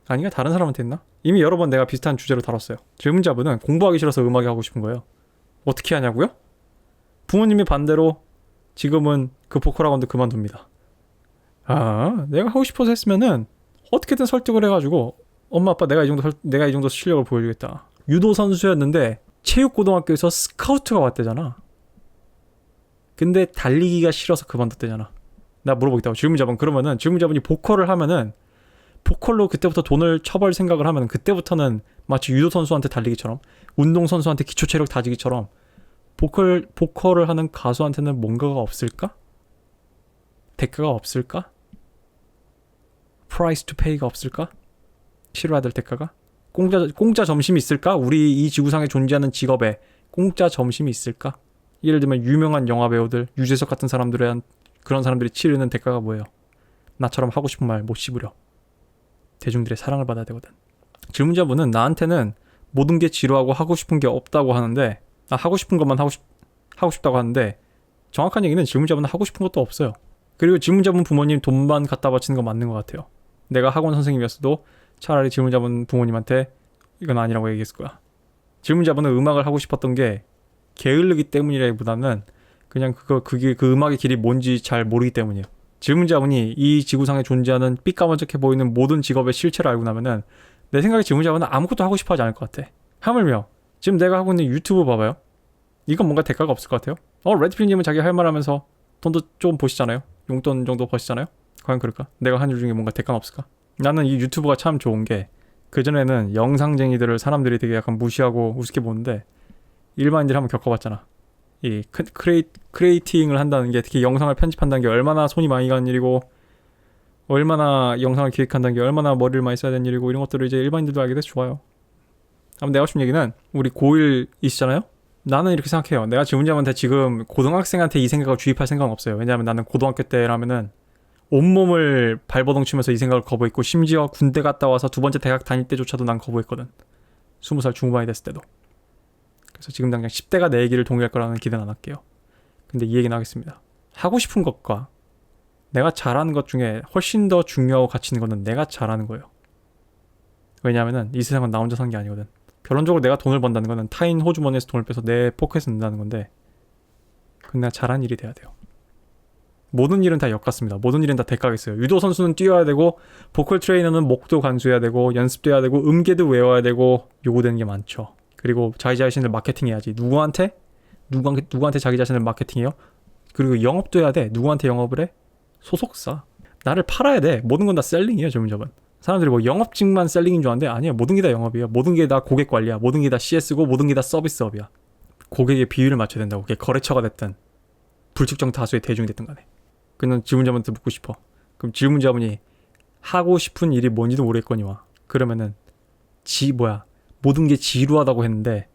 아닌가? 다른 사람한테 했나? 이미 여러 번 내가 비슷한 주제로 다뤘어요. 질문자분은 공부하기 싫어서 음악이 하고 싶은 거예요. 어떻게 하냐고요? 부모님이 반대로 지금은 그 보컬 학원도 그만둡니다. 아 내가 하고 싶어서 했으면은 어떻게든 설득을 해가지고 엄마 아빠 내가 이 정도 실력을 보여주겠다. 유도 선수였는데 체육고등학교에서 스카우트가 왔대잖아. 근데 달리기가 싫어서 그만뒀대잖아. 나 물어보겠다고. 질문자분 그러면은 질문자분이 보컬을 하면은 보컬로 그때부터 돈을 쳐볼 생각을 하면은 그때부터는 마치 유도 선수한테 달리기처럼 운동 선수한테 기초 체력 다지기처럼 보컬을 하는 가수한테는 뭔가가 없을까? 대가가 없을까? price to pay가 없을까? 치러야 될 대가가? 공짜 점심이 있을까? 우리 이 지구상에 존재하는 직업에 공짜 점심이 있을까? 예를 들면 유명한 영화 배우들, 유재석 같은 그런 사람들이 치르는 대가가 뭐예요? 나처럼 하고 싶은 말 못 씹으려. 대중들의 사랑을 받아야 되거든. 질문자분은 나한테는 모든 게 지루하고 하고 싶은 게 없다고 하는데 하고 싶은 것만 하고 싶다고 하는데 정확한 얘기는 질문자분은 하고 싶은 것도 없어요. 그리고 질문자분 부모님 돈만 갖다 바치는 거 맞는 것 같아요. 내가 학원 선생님이었어도 차라리 질문자분 부모님한테 이건 아니라고 얘기했을 거야. 질문자분은 음악을 하고 싶었던 게 게으르기 때문이라기보다는 그냥 그 음악의 길이 뭔지 잘 모르기 때문이에요. 질문자분이 이 지구상에 존재하는 삐까번쩍해 보이는 모든 직업의 실체를 알고 나면은 내 생각에 질문자분은 아무것도 하고 싶어 하지 않을 것 같아. 하물며 지금 내가 하고 있는 유튜브 봐봐요. 이건 뭔가 대가가 없을 것 같아요. 레드필님은 자기 할 말 하면서 돈도 좀 보시잖아요. 용돈 정도 버시잖아요. 과연 그럴까? 내가 한 일 중에 뭔가 대가가 없을까? 나는 이 유튜브가 참 좋은 게 그전에는 영상쟁이들을 사람들이 되게 약간 무시하고 우습게 보는데 일반인들이 한번 겪어봤잖아. 이 크리에이팅을 한다는 게 특히 영상을 편집한다는 게 얼마나 손이 많이 가는 일이고 얼마나 영상을 기획한다는 게 얼마나 머리를 많이 써야 되는 일이고 이런 것들을 이제 일반인들도 알게 돼서 좋아요. 아무튼 내가 하고 싶은 얘기는 우리 고1이시잖아요? 나는 이렇게 생각해요. 내가 질문자한테 지금 고등학생한테 이 생각을 주입할 생각은 없어요. 왜냐하면 나는 고등학교 때라면은 온몸을 발버둥 치면서 이 생각을 거부했고 심지어 군대 갔다 와서 두 번째 대학 다닐 때조차도 난 거부했거든. 20살 중후반이 됐을 때도. 그래서 지금 당장 10대가 내 얘기를 동의할 거라는 기대는 안 할게요. 근데 이 얘기는 하겠습니다. 하고 싶은 것과 내가 잘하는 것 중에 훨씬 더 중요하고 가치 있는 거는 내가 잘하는 거예요. 왜냐하면은 이 세상은 나 혼자 사는 게 아니거든. 결론적으로 내가 돈을 번다는 거는 타인 호주머니에서 돈을 빼서 내 포켓에 넣는다는 건데 그건 내가 잘한 일이 돼야 돼요. 모든 일은 다 엮같습니다. 모든 일은 다 대가가 있어요. 유도 선수는 뛰어야 되고 보컬 트레이너는 목도 간수해야 되고 연습도 해야 되고 음계도 외워야 되고 요구되는 게 많죠. 그리고 자기 자신을 마케팅해야지. 누구한테 자기 자신을 마케팅해요? 그리고 영업도 해야 돼. 누구한테 영업을 해? 소속사. 나를 팔아야 돼. 모든 건 다 셀링이에요, 질문자분. 사람들이 뭐 영업직만 셀링인 줄 아는데 아니야. 모든 게 다 영업이야. 모든 게 다 고객 관리야. 모든 게 다 CS고 모든 게 다 서비스업이야. 고객의 비율을 맞춰야 된다고. 그게 거래처가 됐든 불특정 다수의 대중이 됐든 간에. 그는 질문자분한테 묻고 싶어. 그럼 질문자분이 하고 싶은 일이 뭔지도 모르겠거니와. 그러면은 모든 게 지루하다고 했는데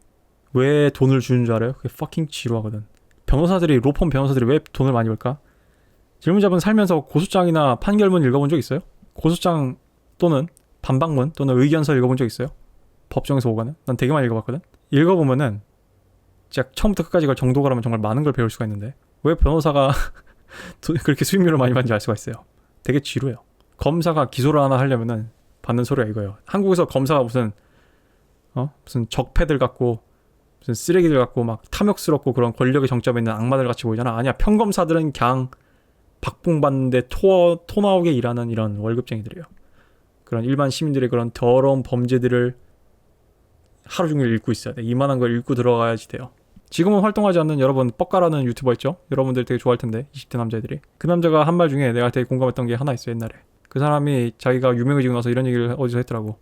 왜 돈을 주는 줄 알아요? 그게 fucking 지루하거든. 로펌 변호사들이 왜 돈을 많이 벌까? 질문자분 살면서 고소장이나 판결문 읽어본 적 있어요? 고소장 또는 반박문 또는 의견서 읽어본 적 있어요? 법정에서 오가는? 난 되게 많이 읽어봤거든? 읽어보면은 진짜 처음부터 끝까지 갈 정도가라면 정말 많은 걸 배울 수가 있는데 왜 변호사가 그렇게 수익률을 많이 받는지 알 수가 있어요. 되게 지루해요. 검사가 기소를 하나 하려면은 받는 소리가 이거예요. 한국에서 검사가 무슨 적폐들 같고 무슨 쓰레기들 같고 막 탐욕스럽고 그런 권력의 정점에 있는 악마들 같이 보이잖아. 아니야. 평검사들은 그냥 박봉 받는데 토 나오게 일하는 이런 월급쟁이들이에요. 그런 일반 시민들의 그런 더러운 범죄들을 하루 종일 읽고 있어야 돼. 이만한 걸 읽고 들어가야지 돼요. 지금은 활동하지 않는 여러분 뻑가라는 유튜버 있죠? 여러분들 되게 좋아할 텐데 20대 남자애들이. 그 남자가 한 말 중에 내가 되게 공감했던 게 하나 있어 옛날에. 그 사람이 자기가 유명해지고 나서 이런 얘기를 어디서 했더라고.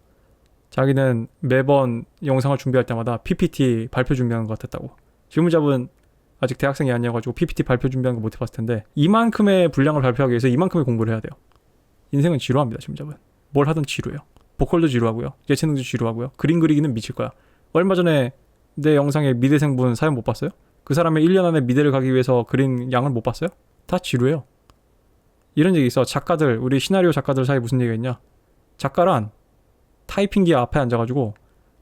자기는 매번 영상을 준비할 때마다 PPT 발표 준비하는 것 같았다고. 질문자분 아직 대학생이 아니어가지고 PPT 발표 준비하는 거 못 해봤을 텐데 이만큼의 분량을 발표하기 위해서 이만큼의 공부를 해야 돼요. 인생은 지루합니다. 질문자분. 뭘 하든 지루해요. 보컬도 지루하고요. 예체능도 지루하고요. 그림 그리기는 미칠 거야. 얼마 전에 내 영상에 미대생분 사연 못 봤어요? 그 사람의 1년 안에 미대를 가기 위해서 그린 양을 못 봤어요? 다 지루해요. 이런 얘기 있어. 우리 시나리오 작가들 사이에 무슨 얘기가 있냐? 작가란 타이핑기 앞에 앉아가지고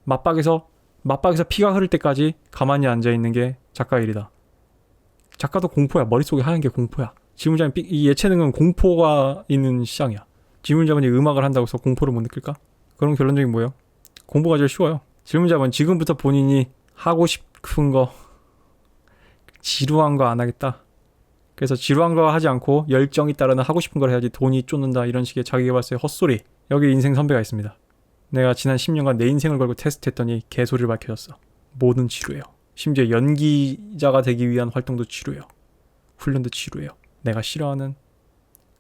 맞박에서 피가 흐를 때까지 가만히 앉아있는 게 작가 일이다. 작가도 공포야. 머릿속에 하는 게 공포야. 이 예체능은 공포가 있는 시장이야. 질문자분이 음악을 한다고 해서 공포를 못 느낄까? 그런 결론적인 뭐예요? 공부가 제일 쉬워요. 질문자분 지금부터 본인이 하고 싶은 거 지루한 거 안 하겠다. 그래서 지루한 거 하지 않고 열정이 따르는 하고 싶은 걸 해야지 돈이 쫓는다 이런 식의 자기계발서의 헛소리. 여기 인생 선배가 있습니다. 내가 지난 10년간 내 인생을 걸고 테스트했더니 개소리를 밝혀졌어. 뭐든 지루해요. 심지어 연기자가 되기 위한 활동도 지루해요. 훈련도 지루해요. 내가 싫어하는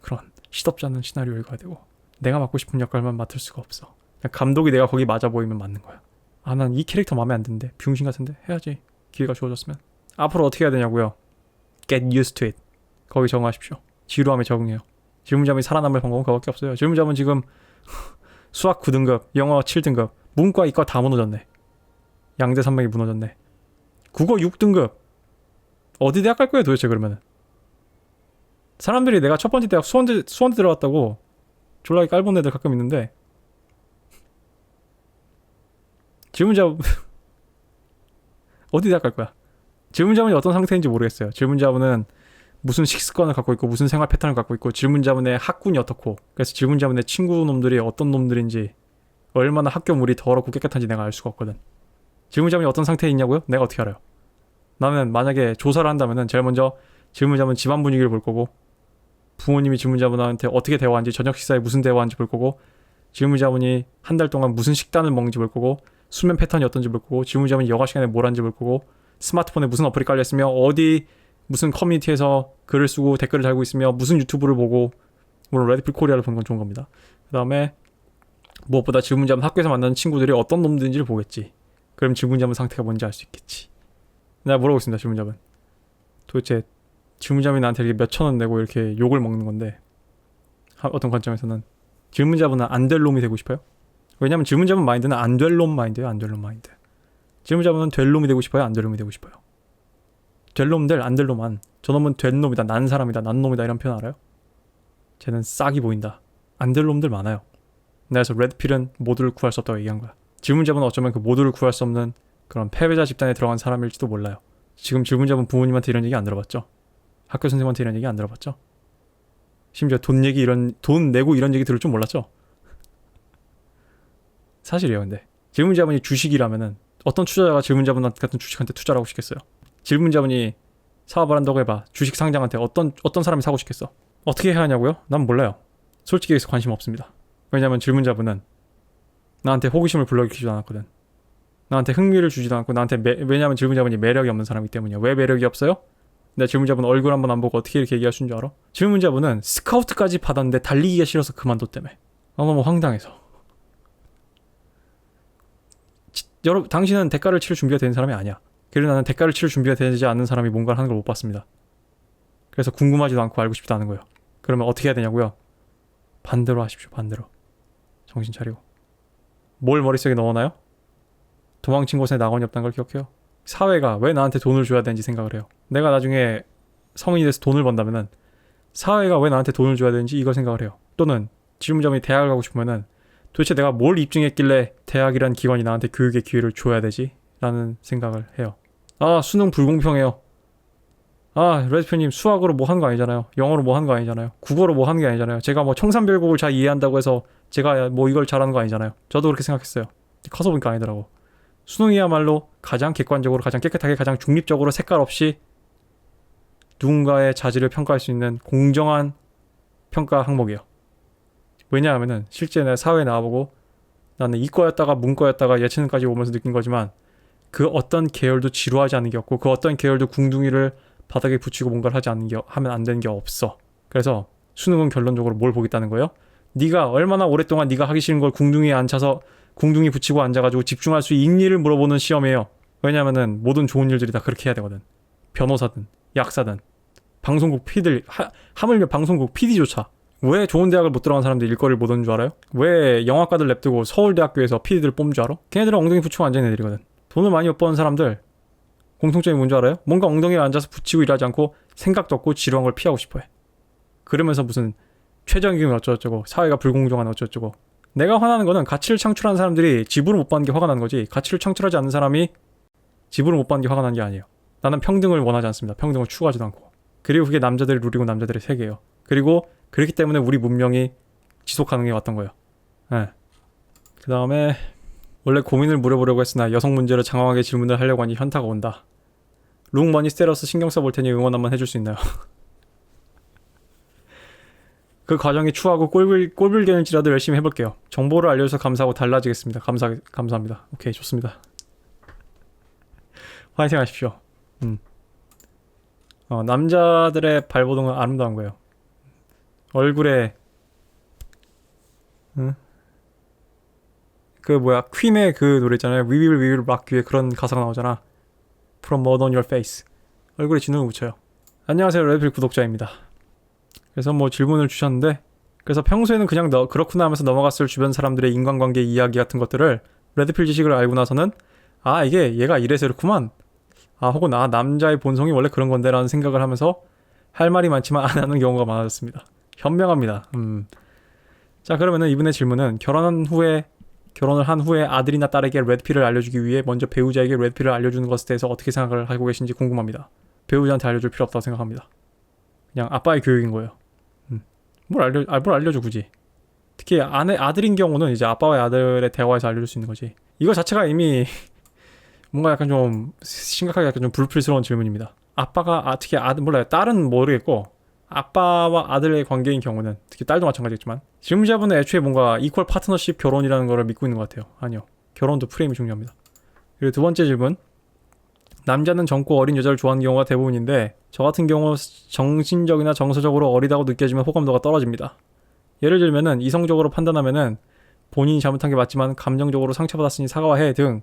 그런 시덥지 않은 시나리오 읽어야 되고 내가 맡고 싶은 역할만 맡을 수가 없어. 그냥 감독이 내가 거기 맞아 보이면 맞는 거야. 난 이 캐릭터 마음에 안 드는데 병신 같은데 해야지. 기회가 주어졌으면. 앞으로 어떻게 해야 되냐고요? Get used to it. 거기 적응하십시오. 지루함에 적응해요. 질문자분이 살아남을 방법은 그거밖에 없어요. 질문자분 지금 수학 9등급, 영어 7등급, 문과 이과 다 무너졌네. 양대 산맥이 무너졌네. 국어 6등급. 어디 대학 갈 거예요 도대체 그러면은? 사람들이 내가 첫 번째 대학 수원대 들어갔다고 졸라게 깔본 애들 가끔 있는데 질문자 어디 대학 갈 거야? 질문자분이 어떤 상태인지 모르겠어요. 질문자분은 무슨 식습관을 갖고 있고 무슨 생활 패턴을 갖고 있고 질문자분의 학군이 어떻고 그래서 질문자분의 친구 놈들이 어떤 놈들인지 얼마나 학교 물이 더럽고 깨끗한지 내가 알 수가 없거든. 질문자분이 어떤 상태에 있냐고요? 내가 어떻게 알아요? 나는 만약에 조사를 한다면은 제일 먼저 질문자분 집안 분위기를 볼 거고 부모님이 질문자분한테 어떻게 대화하는지 저녁 식사에 무슨 대화하는지 볼 거고 질문자분이 한 달 동안 무슨 식단을 먹는지 볼 거고 수면 패턴이 어떤지 볼 거고 질문자분이 여가 시간에 뭘 하는지 볼 거고 스마트폰에 무슨 어플이 깔려있으며 어디 무슨 커뮤니티에서 글을 쓰고 댓글을 달고 있으며 무슨 유튜브를 보고 물론 레드필 코리아를 보는 건 좋은 겁니다. 그 다음에 무엇보다 질문자분 학교에서 만나는 친구들이 어떤 놈들인지를 보겠지. 그럼 질문자분 상태가 뭔지 알 수 있겠지. 내가 물어보고 있습니다. 질문자분 도대체 질문자분이 나한테 이렇게 몇천 원 내고 이렇게 욕을 먹는 건데 어떤 관점에서는 질문자분은 안 될 놈이 되고 싶어요? 왜냐면 질문자분 마인드는 안 될 놈 마인드예요. 안 될 놈 마인드. 질문자분은 될 놈이 되고 싶어요? 안 될 놈이 되고 싶어요? 될 놈들 안 될 놈만 저놈은 된 놈이다 난 사람이다 난 놈이다 이런 표현 알아요? 쟤는 싹이 보인다. 안 될 놈들 많아요. 그래서 레드필은 모두를 구할 수 없다고 얘기한 거야. 질문자분은 어쩌면 그 모두를 구할 수 없는 그런 패배자 집단에 들어간 사람일지도 몰라요. 지금 질문자분 부모님한테 이런 얘기 안 들어봤죠? 학교 선생님한테 이런 얘기 안 들어봤죠? 심지어 돈 내고 이런 얘기 들을 줄 몰랐죠? 사실이에요. 근데 질문자분이 주식이라면은 어떤 투자자가 질문자분 같은 주식한테 투자를 하고 싶겠어요? 질문자분이 사업을 한다고 해봐. 주식 상장한테 어떤 사람이 사고 싶겠어? 어떻게 해야 하냐고요? 난 몰라요. 솔직히 여기서 관심 없습니다. 왜냐면 질문자분은 나한테 호기심을 불러일으키지도 않았거든. 나한테 흥미를 주지도 않고 왜냐면 질문자분이 매력이 없는 사람이기 때문이야. 왜 매력이 없어요? 내 질문자분 얼굴 한번 안 보고 어떻게 이렇게 얘기할 수 있는 줄 알아? 질문자분은 스카우트까지 받았는데 달리기가 싫어서 그만뒀다며. 너무 황당해서. 여러분, 당신은 대가를 치를 준비가 된 사람이 아니야. 그리고 나는 대가를 치를 준비가 되지 않는 사람이 뭔가를 하는 걸 못 봤습니다. 그래서 궁금하지도 않고 알고 싶지도 않은 거예요. 그러면 어떻게 해야 되냐고요? 반대로 하십시오. 반대로. 정신 차리고. 뭘 머릿속에 넣어놔요? 도망친 곳에 낙원이 없다는 걸 기억해요. 사회가 왜 나한테 돈을 줘야 되는지 생각을 해요. 내가 나중에 성인이 돼서 돈을 번다면은 사회가 왜 나한테 돈을 줘야 되는지 이걸 생각을 해요. 또는 질문자분이 대학을 가고 싶으면은 도대체 내가 뭘 입증했길래 대학이란 기관이 나한테 교육의 기회를 줘야 되지? 라는 생각을 해요. 아, 수능 불공평해요. 아, 레드표님 수학으로 뭐 하는 거 아니잖아요. 영어로 뭐 하는 거 아니잖아요. 국어로 뭐 하는 게 아니잖아요. 제가 뭐 청산별곡을 잘 이해한다고 해서 제가 뭐 이걸 잘하는 거 아니잖아요. 저도 그렇게 생각했어요. 커서 보니까 아니더라고. 수능이야말로 가장 객관적으로, 가장 깨끗하게, 가장 중립적으로 색깔 없이 누군가의 자질을 평가할 수 있는 공정한 평가 항목이에요. 왜냐하면은 실제 내가 사회에 나와보고 나는 이과였다가 문과였다가 예체능까지 오면서 느낀 거지만 그 어떤 계열도 지루하지 않은 게 없고 그 어떤 계열도 궁둥이를 바닥에 붙이고 뭔가를 하지 않는 게 하면 안 되는 게 없어. 그래서 수능은 결론적으로 뭘 보겠다는 거예요? 네가 얼마나 오랫동안 네가 하기 싫은 걸 궁둥이에 앉혀서 궁둥이 붙이고 앉아가지고 집중할 수 있니를 물어보는 시험이에요. 왜냐면은 모든 좋은 일들이 다 그렇게 해야 되거든. 변호사든 약사든 방송국 PD들 하물며 방송국 PD조차 왜 좋은 대학을 못 들어간 사람들이 일거리를 못 얻는 줄 알아요? 왜 영화과들 냅두고 서울대학교에서 PD들 뽑는 줄 알아? 걔네들은 엉덩이 붙이고 앉아있는 애들이거든. 돈을 많이 못 버는 사람들 공통점이 뭔지 알아요? 뭔가 엉덩이에 앉아서 붙이고 일하지 않고 생각도 없고 지루한 걸 피하고 싶어해. 그러면서 무슨 최저임금이 어쩌고저쩌고 사회가 불공정한 어쩌고저쩌고. 내가 화나는 거는 가치를 창출하는 사람들이 지불을 못 받는 게 화가 나는 거지 가치를 창출하지 않는 사람이 지불을 못 받는 게 화가 나는 게 아니에요. 나는 평등을 원하지 않습니다. 평등을 추구하지도 않고. 그리고 그게 남자들의 룰이고 남자들의 세계예요. 그리고 그렇기 때문에 우리 문명이 지속 가능해 왔던 거예요. 네. 그 다음에 원래 고민을 물어보려고 했으나 여성 문제로 장황하게 질문을 하려고 하니 현타가 온다. 룩 머니 스테러스 신경 써볼 테니 응원 한번 해줄 수 있나요? 그 과정이 추하고 꼴불견일지라도 열심히 해볼게요. 정보를 알려줘서 감사하고 달라지겠습니다. 감사합니다. 오케이, 좋습니다. 화이팅 하십시오. 남자들의 발버둥은 아름다운 거예요. 얼굴에 그 뭐야 퀸의 그 노래 있잖아요. We will rock you에 그런 가사가 나오잖아. From mud on your face. 얼굴에 진동을 붙여요. 안녕하세요, 레드필 구독자입니다. 그래서 뭐 질문을 주셨는데, 그래서 평소에는 그냥 그렇구나 하면서 넘어갔을 주변 사람들의 인간관계 이야기 같은 것들을 레드필 지식을 알고 나서는 아, 이게 얘가 이래서 이렇구만, 아, 혹은 아, 남자의 본성이 원래 그런 건데 라는 생각을 하면서 할 말이 많지만 안 하는 경우가 많아졌습니다. 현명합니다. 자, 그러면은 이분의 질문은 결혼을 한 후에 아들이나 딸에게 레드필을 알려주기 위해 먼저 배우자에게 레드필을 알려주는 것에 대해서 어떻게 생각을 하고 계신지 궁금합니다. 배우자한테 알려줄 필요 없다고 생각합니다. 그냥 아빠의 교육인 거예요. 뭘 알려줘 굳이. 특히 아들인 경우는 이제 아빠와 아들의 대화에서 알려줄 수 있는 거지. 이거 자체가 이미 뭔가 약간 좀 심각하게 약간 좀 불필요스러운 질문입니다. 특히 몰라요. 딸은 모르겠고 아빠와 아들의 관계인 경우는, 특히 딸도 마찬가지겠지만, 질문자분은 애초에 뭔가 이퀄 파트너십 결혼이라는 거를 믿고 있는 것 같아요. 아니요. 결혼도 프레임이 중요합니다. 그리고 두 번째 질문. 남자는 젊고 어린 여자를 좋아하는 경우가 대부분인데 저 같은 경우 정신적이나 정서적으로 어리다고 느껴지면 호감도가 떨어집니다. 예를 들면은 이성적으로 판단하면은 본인이 잘못한 게 맞지만 감정적으로 상처받았으니 사과해 등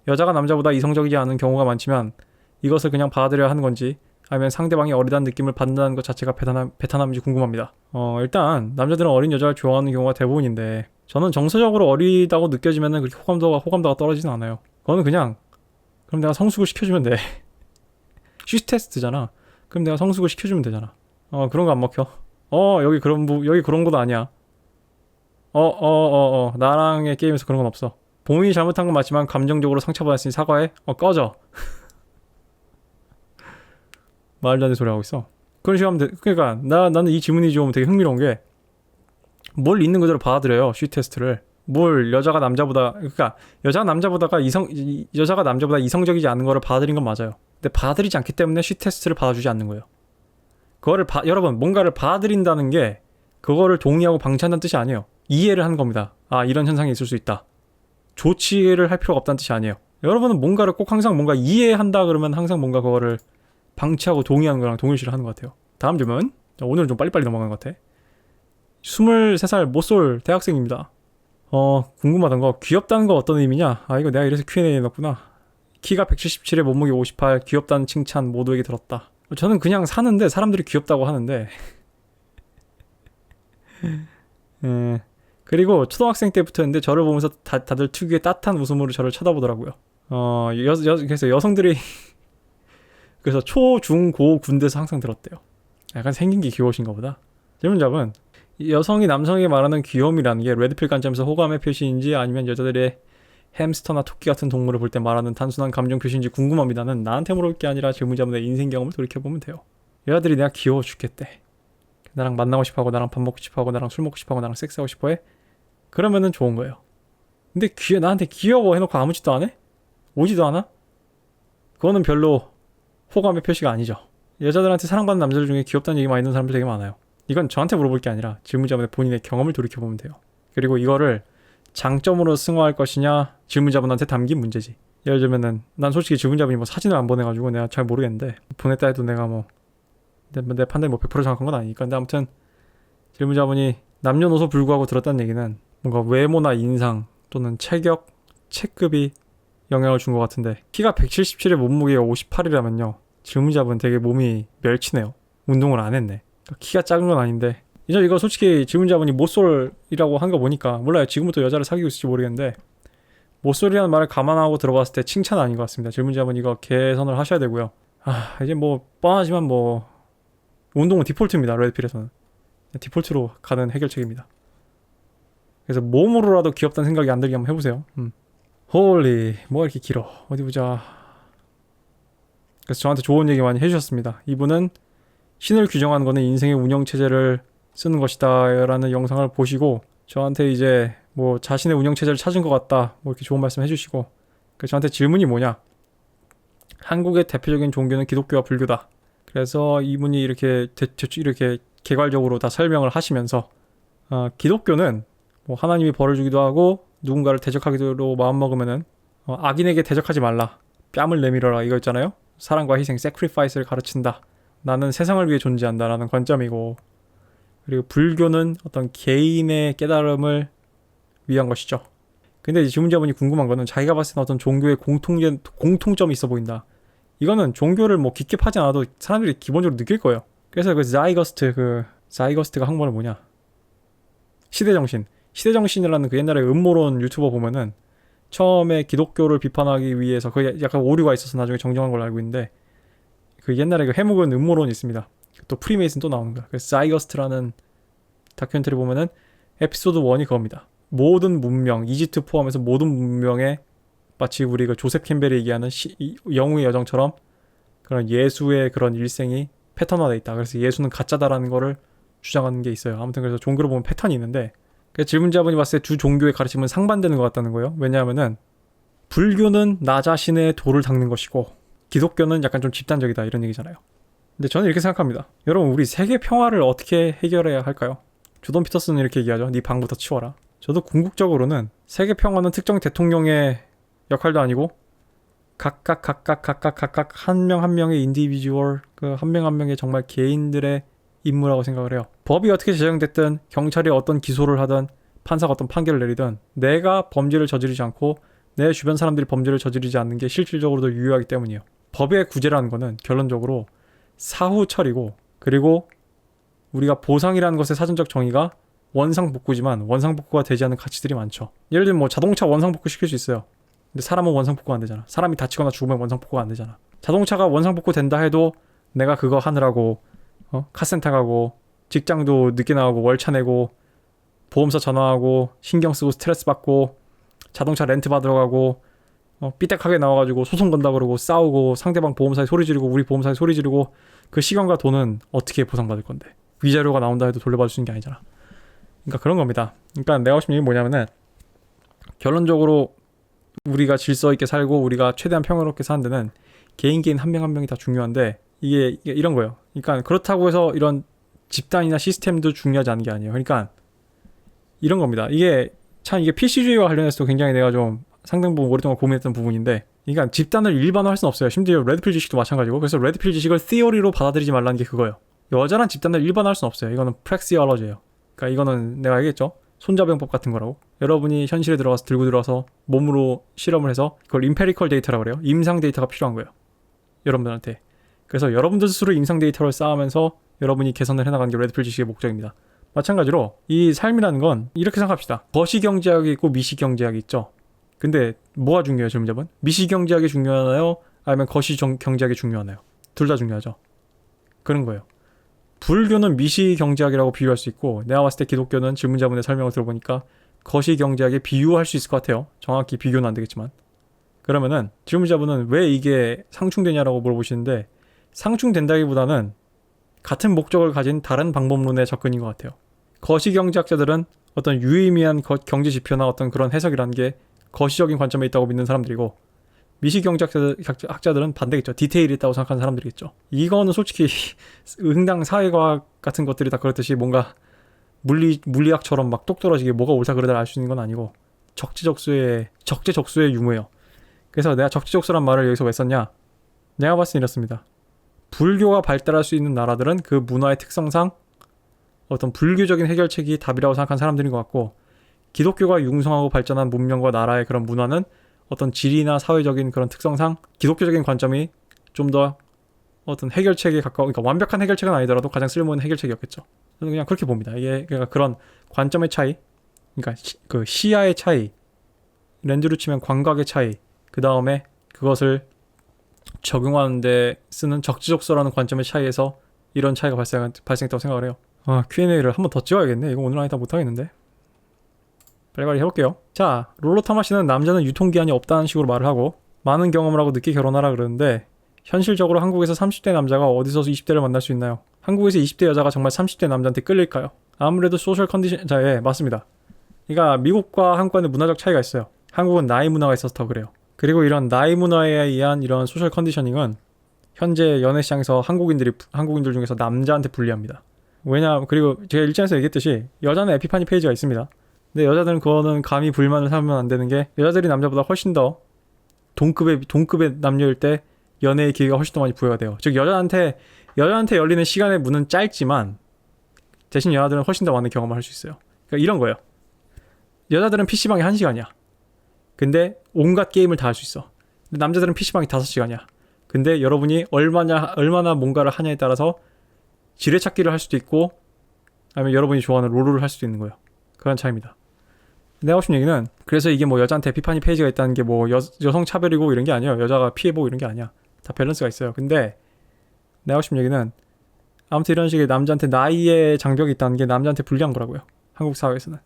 여자가 남자보다 이성적이지 않은 경우가 많지만 이것을 그냥 받아들여야 하는 건지 아니면 상대방이 어리다는 느낌을 받는다는 것 자체가 배타남인지 궁금합니다. 일단 남자들은 어린 여자를 좋아하는 경우가 대부분인데 저는 정서적으로 어리다고 느껴지면은 그렇게 호감도가 떨어지진 않아요. 그거는 그냥 그럼 내가 성숙을 시켜주면 돼. 쉬 테스트잖아. 그럼 내가 성숙을 시켜주면 되잖아. 그런 거 안 먹혀. 여기 그런 것도 아니야. 나랑의 게임에서 그런 건 없어. 본인이 잘못한 건 맞지만 감정적으로 상처받았으니 사과해. 꺼져. 말도 안 되는 소리 하고 있어. 그런 식으로 하면 돼. 그러니까 나는 이 질문이 좀 되게 흥미로운 게, 뭘 있는 그대로 받아들여요. 쉬 테스트를. 뭘 여자가 남자보다 이성적이지 않은 거를 받아들인 건 맞아요. 근데 받아들이지 않기 때문에 쉬 테스트를 받아주지 않는 거예요. 여러분, 뭔가를 받아들인다는 게 그거를 동의하고 방치한다는 뜻이 아니에요. 이해를 하는 겁니다. 아, 이런 현상이 있을 수 있다. 조치를 할 필요가 없다는 뜻이 아니에요. 여러분은 뭔가를 꼭 항상 뭔가 이해한다 그러면 항상 뭔가 그거를 방치하고 동의하는 거랑 동일시를 하는 것 같아요. 다음 질문. 자, 오늘은 좀 빨리빨리 넘어가는 것 같아. 23살 모쏠 대학생입니다. 궁금하던 거 귀엽다는 거 어떤 의미냐? 아 이거 내가 이래서 Q&A에 넣었구나. 키가 177에 몸무게 58 귀엽다는 칭찬 모두에게 들었다. 저는 그냥 사는데 사람들이 귀엽다고 하는데 그리고 초등학생 때부터였는데 저를 보면서 다들 특유의 따뜻한 웃음으로 저를 쳐다보더라고요. 그래서 여성들이 그래서 초, 중, 고 군대에서 항상 들었대요. 약간 생긴 게 귀여우신가 보다. 질문자분, 여성이 남성에게 말하는 귀여움이라는 게 레드필 관점에서 호감의 표시인지 아니면 여자들의 햄스터나 토끼 같은 동물을 볼 때 말하는 단순한 감정 표시인지 궁금합니다는 나한테 물어볼 게 아니라 질문자분의 인생 경험을 돌이켜보면 돼요. 여자들이 내가 귀여워 죽겠대. 나랑 만나고 싶어하고 나랑 밥 먹고 싶어하고 나랑 술 먹고 싶어하고 나랑 섹스하고 싶어해? 그러면은 좋은 거예요. 근데 나한테 귀여워 해놓고 아무 짓도 안 해? 오지도 않아? 그거는 별로 호감의 표시가 아니죠. 여자들한테 사랑받는 남자들 중에 귀엽다는 얘기 많이 듣는 사람들 되게 많아요. 이건 저한테 물어볼 게 아니라 질문자분의 본인의 경험을 돌이켜보면 돼요. 그리고 이거를 장점으로 승화할 것이냐 질문자분한테 담긴 문제지. 예를 들면은 난 솔직히 질문자분이 뭐 사진을 안 보내가지고 내가 잘 모르겠는데 보냈다 해도 내가 뭐 내 판단이 뭐 100% 정확한 건 아니니까. 근데 아무튼 질문자분이 남녀노소 불구하고 들었다는 얘기는 뭔가 외모나 인상 또는 체격, 체급이 영향을 준 것 같은데 키가 177에 몸무게가 58이라면요 질문자분 되게 몸이 멸치네요. 운동을 안 했네. 그러니까 키가 작은 건 아닌데 이거 솔직히 질문자분이 모쏠이라고 한 거 보니까 몰라요. 지금부터 여자를 사귀고 있을지 모르겠는데 모쏠이라는 말을 감안하고 들어봤을 때 칭찬 아닌 것 같습니다. 질문자분 이거 개선을 하셔야 되고요. 이제 뭐 뻔하지만 뭐 운동은 디폴트입니다. 레드필에서는 디폴트로 가는 해결책입니다. 그래서 몸으로라도 귀엽다는 생각이 안 들게 한번 해보세요. 홀리 뭐가 이렇게 길어. 어디 보자. 그래서 저한테 좋은 얘기 많이 해주셨습니다. 이분은 신을 규정하는 거는 인생의 운영체제를 쓰는 것이다 라는 영상을 보시고 저한테 이제 뭐 자신의 운영체제를 찾은 것 같다 뭐 이렇게 좋은 말씀 해주시고 그래서 저한테 질문이 뭐냐, 한국의 대표적인 종교는 기독교와 불교다. 그래서 이분이 이렇게 이렇게 개괄적으로 다 설명을 하시면서 기독교는 뭐 하나님이 벌을 주기도 하고 누군가를 대적하기로 마음먹으면은 악인에게 대적하지 말라, 뺨을 내밀어라 이거 있잖아요. 사랑과 희생, sacrifice를 가르친다. 나는 세상을 위해 존재한다 라는 관점이고, 그리고 불교는 어떤 개인의 깨달음을 위한 것이죠. 근데 이제 질문자분이 궁금한 거는 자기가 봤을 때 어떤 종교의 공통점이 있어 보인다. 이거는 종교를 뭐 깊게 파지 않아도 사람들이 기본적으로 느낄 거예요. 그래서 그 자이거스트가 한국말로 뭐냐, 시대정신이라는 그 옛날에 음모론 유튜버 보면은 처음에 기독교를 비판하기 위해서 그 약간 오류가 있어서 나중에 정정한 걸로 알고 있는데 그 옛날에 그 해묵은 음모론이 있습니다. 또 프리메이슨 또 나오는 거야. 그래서 자이거스트라는 다큐멘터리 보면은 에피소드 1이 그겁니다. 모든 문명, 이집트 포함해서 모든 문명에 마치 우리 그 조셉 캠벨이 얘기하는 영웅의 여정처럼 그런 예수의 그런 일생이 패턴화돼 있다. 그래서 예수는 가짜다라는 거를 주장하는 게 있어요. 아무튼 그래서 종교로 보면 패턴이 있는데 그 질문자분이 봤을 때 두 종교의 가르침은 상반되는 것 같다는 거예요. 왜냐하면은 불교는 나 자신의 도를 닦는 것이고 기독교는 약간 좀 집단적이다 이런 얘기잖아요. 근데 저는 이렇게 생각합니다. 여러분, 우리 세계 평화를 어떻게 해결해야 할까요? 조던 피터슨은 이렇게 얘기하죠. 네 방부터 치워라. 저도 궁극적으로는 세계 평화는 특정 대통령의 역할도 아니고 각각 한 명 한 명의 인디비주얼, 그 한 명 한 명의 정말 개인들의 임무라고 생각을 해요. 법이 어떻게 제정됐든 경찰이 어떤 기소를 하든 판사가 어떤 판결을 내리든 내가 범죄를 저지르지 않고 내 주변 사람들이 범죄를 저지르지 않는 게 실질적으로도 유효하기 때문이에요. 법의 구제라는 거는 결론적으로 사후 처리고, 그리고 우리가 보상이라는 것의 사전적 정의가 원상복구지만 원상복구가 되지 않는 가치들이 많죠. 예를 들면 뭐 자동차 원상복구 시킬 수 있어요. 근데 사람은 원상복구가 안 되잖아. 사람이 다치거나 죽으면 원상복구가 안 되잖아. 자동차가 원상복구 된다 해도 내가 그거 하느라고 카센터 가고 직장도 늦게 나가고 월차 내고 보험사 전화하고 신경 쓰고 스트레스 받고 자동차 렌트 받으러 가고 삐딱하게 나와가지고 소송 건다 그러고 싸우고 상대방 보험사에 소리 지르고 우리 보험사에 소리 지르고 그 시간과 돈은 어떻게 보상받을 건데, 위자료가 나온다 해도 돌려받을 수 있는 게 아니잖아. 그러니까 그런 겁니다. 그러니까 내가 하고 싶은 얘기는 뭐냐면은 결론적으로 우리가 질서 있게 살고 우리가 최대한 평화롭게 사는 데는 개인 한 명 한 명이 다 중요한데 이게 이런 거예요. 그러니까 그렇다고 해서 이런 집단이나 시스템도 중요하지 않은 게 아니에요. 그러니까 이런 겁니다. 이게 PC주의와 관련해서도 굉장히 내가 좀 상당 부분 오랫동안 고민했던 부분인데 그러니까 집단을 일반화할 수는 없어요. 심지어 레드필 지식도 마찬가지고. 그래서 레드필 지식을 theory로 받아들이지 말라는 게 그거예요. 여자란 집단을 일반화할 수는 없어요. 이거는 praxeology예요. 그러니까 이거는 내가 알겠죠? 손자병법 같은 거라고. 여러분이 현실에 들어가서 들고 들어와서 몸으로 실험을 해서 그걸 empirical 데이터라고 그래요. 임상 데이터가 필요한 거예요. 여러분들한테. 그래서 여러분들 스스로 임상 데이터를 쌓으면서 여러분이 개선을 해나가는 게 레드필 지식의 목적입니다. 마찬가지로 이 삶이라는 건 이렇게 생각합시다. 거시경제학이 있고 미시경제학이 있죠. 근데 뭐가 중요해요, 질문자분? 미시경제학이 중요하나요? 아니면 거시경제학이 중요하나요? 둘 다 중요하죠. 그런 거예요. 불교는 미시경제학이라고 비유할 수 있고, 내가 봤을 때 기독교는 질문자분의 설명을 들어보니까 거시경제학에 비유할 수 있을 것 같아요. 정확히 비교는 안 되겠지만. 그러면은 질문자분은 왜 이게 상충되냐라고 물어보시는데, 상충된다기보다는 같은 목적을 가진 다른 방법론의 접근인 것 같아요. 거시경제학자들은 어떤 유의미한 경제 지표나 어떤 그런 해석이라는 게 거시적인 관점에 있다고 믿는 사람들이고, 미시경제학자들은 반대겠죠. 디테일이 있다고 생각하는 사람들이겠죠. 이거는 솔직히 응당 사회과학 같은 것들이 다 그렇듯이 뭔가 물리학처럼 막 똑 떨어지게 뭐가 옳다 그르다 알 수 있는 건 아니고, 적재적소의 유무예요. 그래서 내가 적재적소란 말을 여기서 왜 썼냐? 내가 봤을 때 이렇습니다. 불교가 발달할 수 있는 나라들은 그 문화의 특성상 어떤 불교적인 해결책이 답이라고 생각한 사람들인 것 같고, 기독교가 융성하고 발전한 문명과 나라의 그런 문화는 어떤 지리나 사회적인 그런 특성상 기독교적인 관점이 좀 더 어떤 해결책에 가까운, 그러니까 완벽한 해결책은 아니더라도 가장 쓸모있는 해결책이었겠죠. 저는 그냥 그렇게 봅니다. 이게 그러니까 그런 관점의 차이, 그러니까 그 시야의 차이, 렌즈로 치면 광각의 차이, 그 다음에 그것을 적용하는데 쓰는 적지적소라는 관점의 차이에서 이런 차이가 발생했다고 생각을 해요. Q&A를 한 번 더 찍어야겠네. 이거 오늘 안에 다 못하겠는데. 빨리빨리 해볼게요. 자, 롤로타마 씨는 남자는 유통기한이 없다는 식으로 말을 하고, 많은 경험을 하고 늦게 결혼하라 그러는데, 현실적으로 한국에서 30대 남자가 어디서 20대를 만날 수 있나요? 한국에서 20대 여자가 정말 30대 남자한테 끌릴까요? 아무래도 소셜 컨디션, 예, 맞습니다. 그러니까 미국과 한국과는 문화적 차이가 있어요. 한국은 나이 문화가 있어서 더 그래요. 그리고 이런 나이 문화에 의한 이런 소셜 컨디셔닝은 현재 연애 시장에서 한국인들 중에서 남자한테 불리합니다. 그리고 제가 일전에서 얘기했듯이 여자는 에피파니 페이지가 있습니다. 근데 여자들은 그거는 감히 불만을 삼으면 안 되는 게, 여자들이 남자보다 훨씬 더 동급의 남녀일 때 연애의 기회가 훨씬 더 많이 부여가 돼요. 즉 여자한테 열리는 시간의 문은 짧지만 대신 여자들은 훨씬 더 많은 경험을 할 수 있어요. 그러니까 이런 거예요. 여자들은 PC방이 1시간이야. 근데 온갖 게임을 다 할 수 있어. 근데 남자들은 PC방이 5시간이야. 근데 여러분이 얼마나 뭔가를 하냐에 따라서 지뢰찾기를 할 수도 있고, 아니면 여러분이 좋아하는 롤을 할 수도 있는 거예요. 그런 차이입니다. 내가 하고 싶은 얘기는, 그래서 이게 뭐 여자한테 에피파니 페이지가 있다는 게 뭐 여성 차별이고 이런 게 아니에요. 여자가 피해보고 이런 게 아니야. 다 밸런스가 있어요. 근데 내가 하고 싶은 얘기는, 아무튼 이런 식의 남자한테 나이의 장벽이 있다는 게 남자한테 불리한 거라고요. 한국 사회에서는.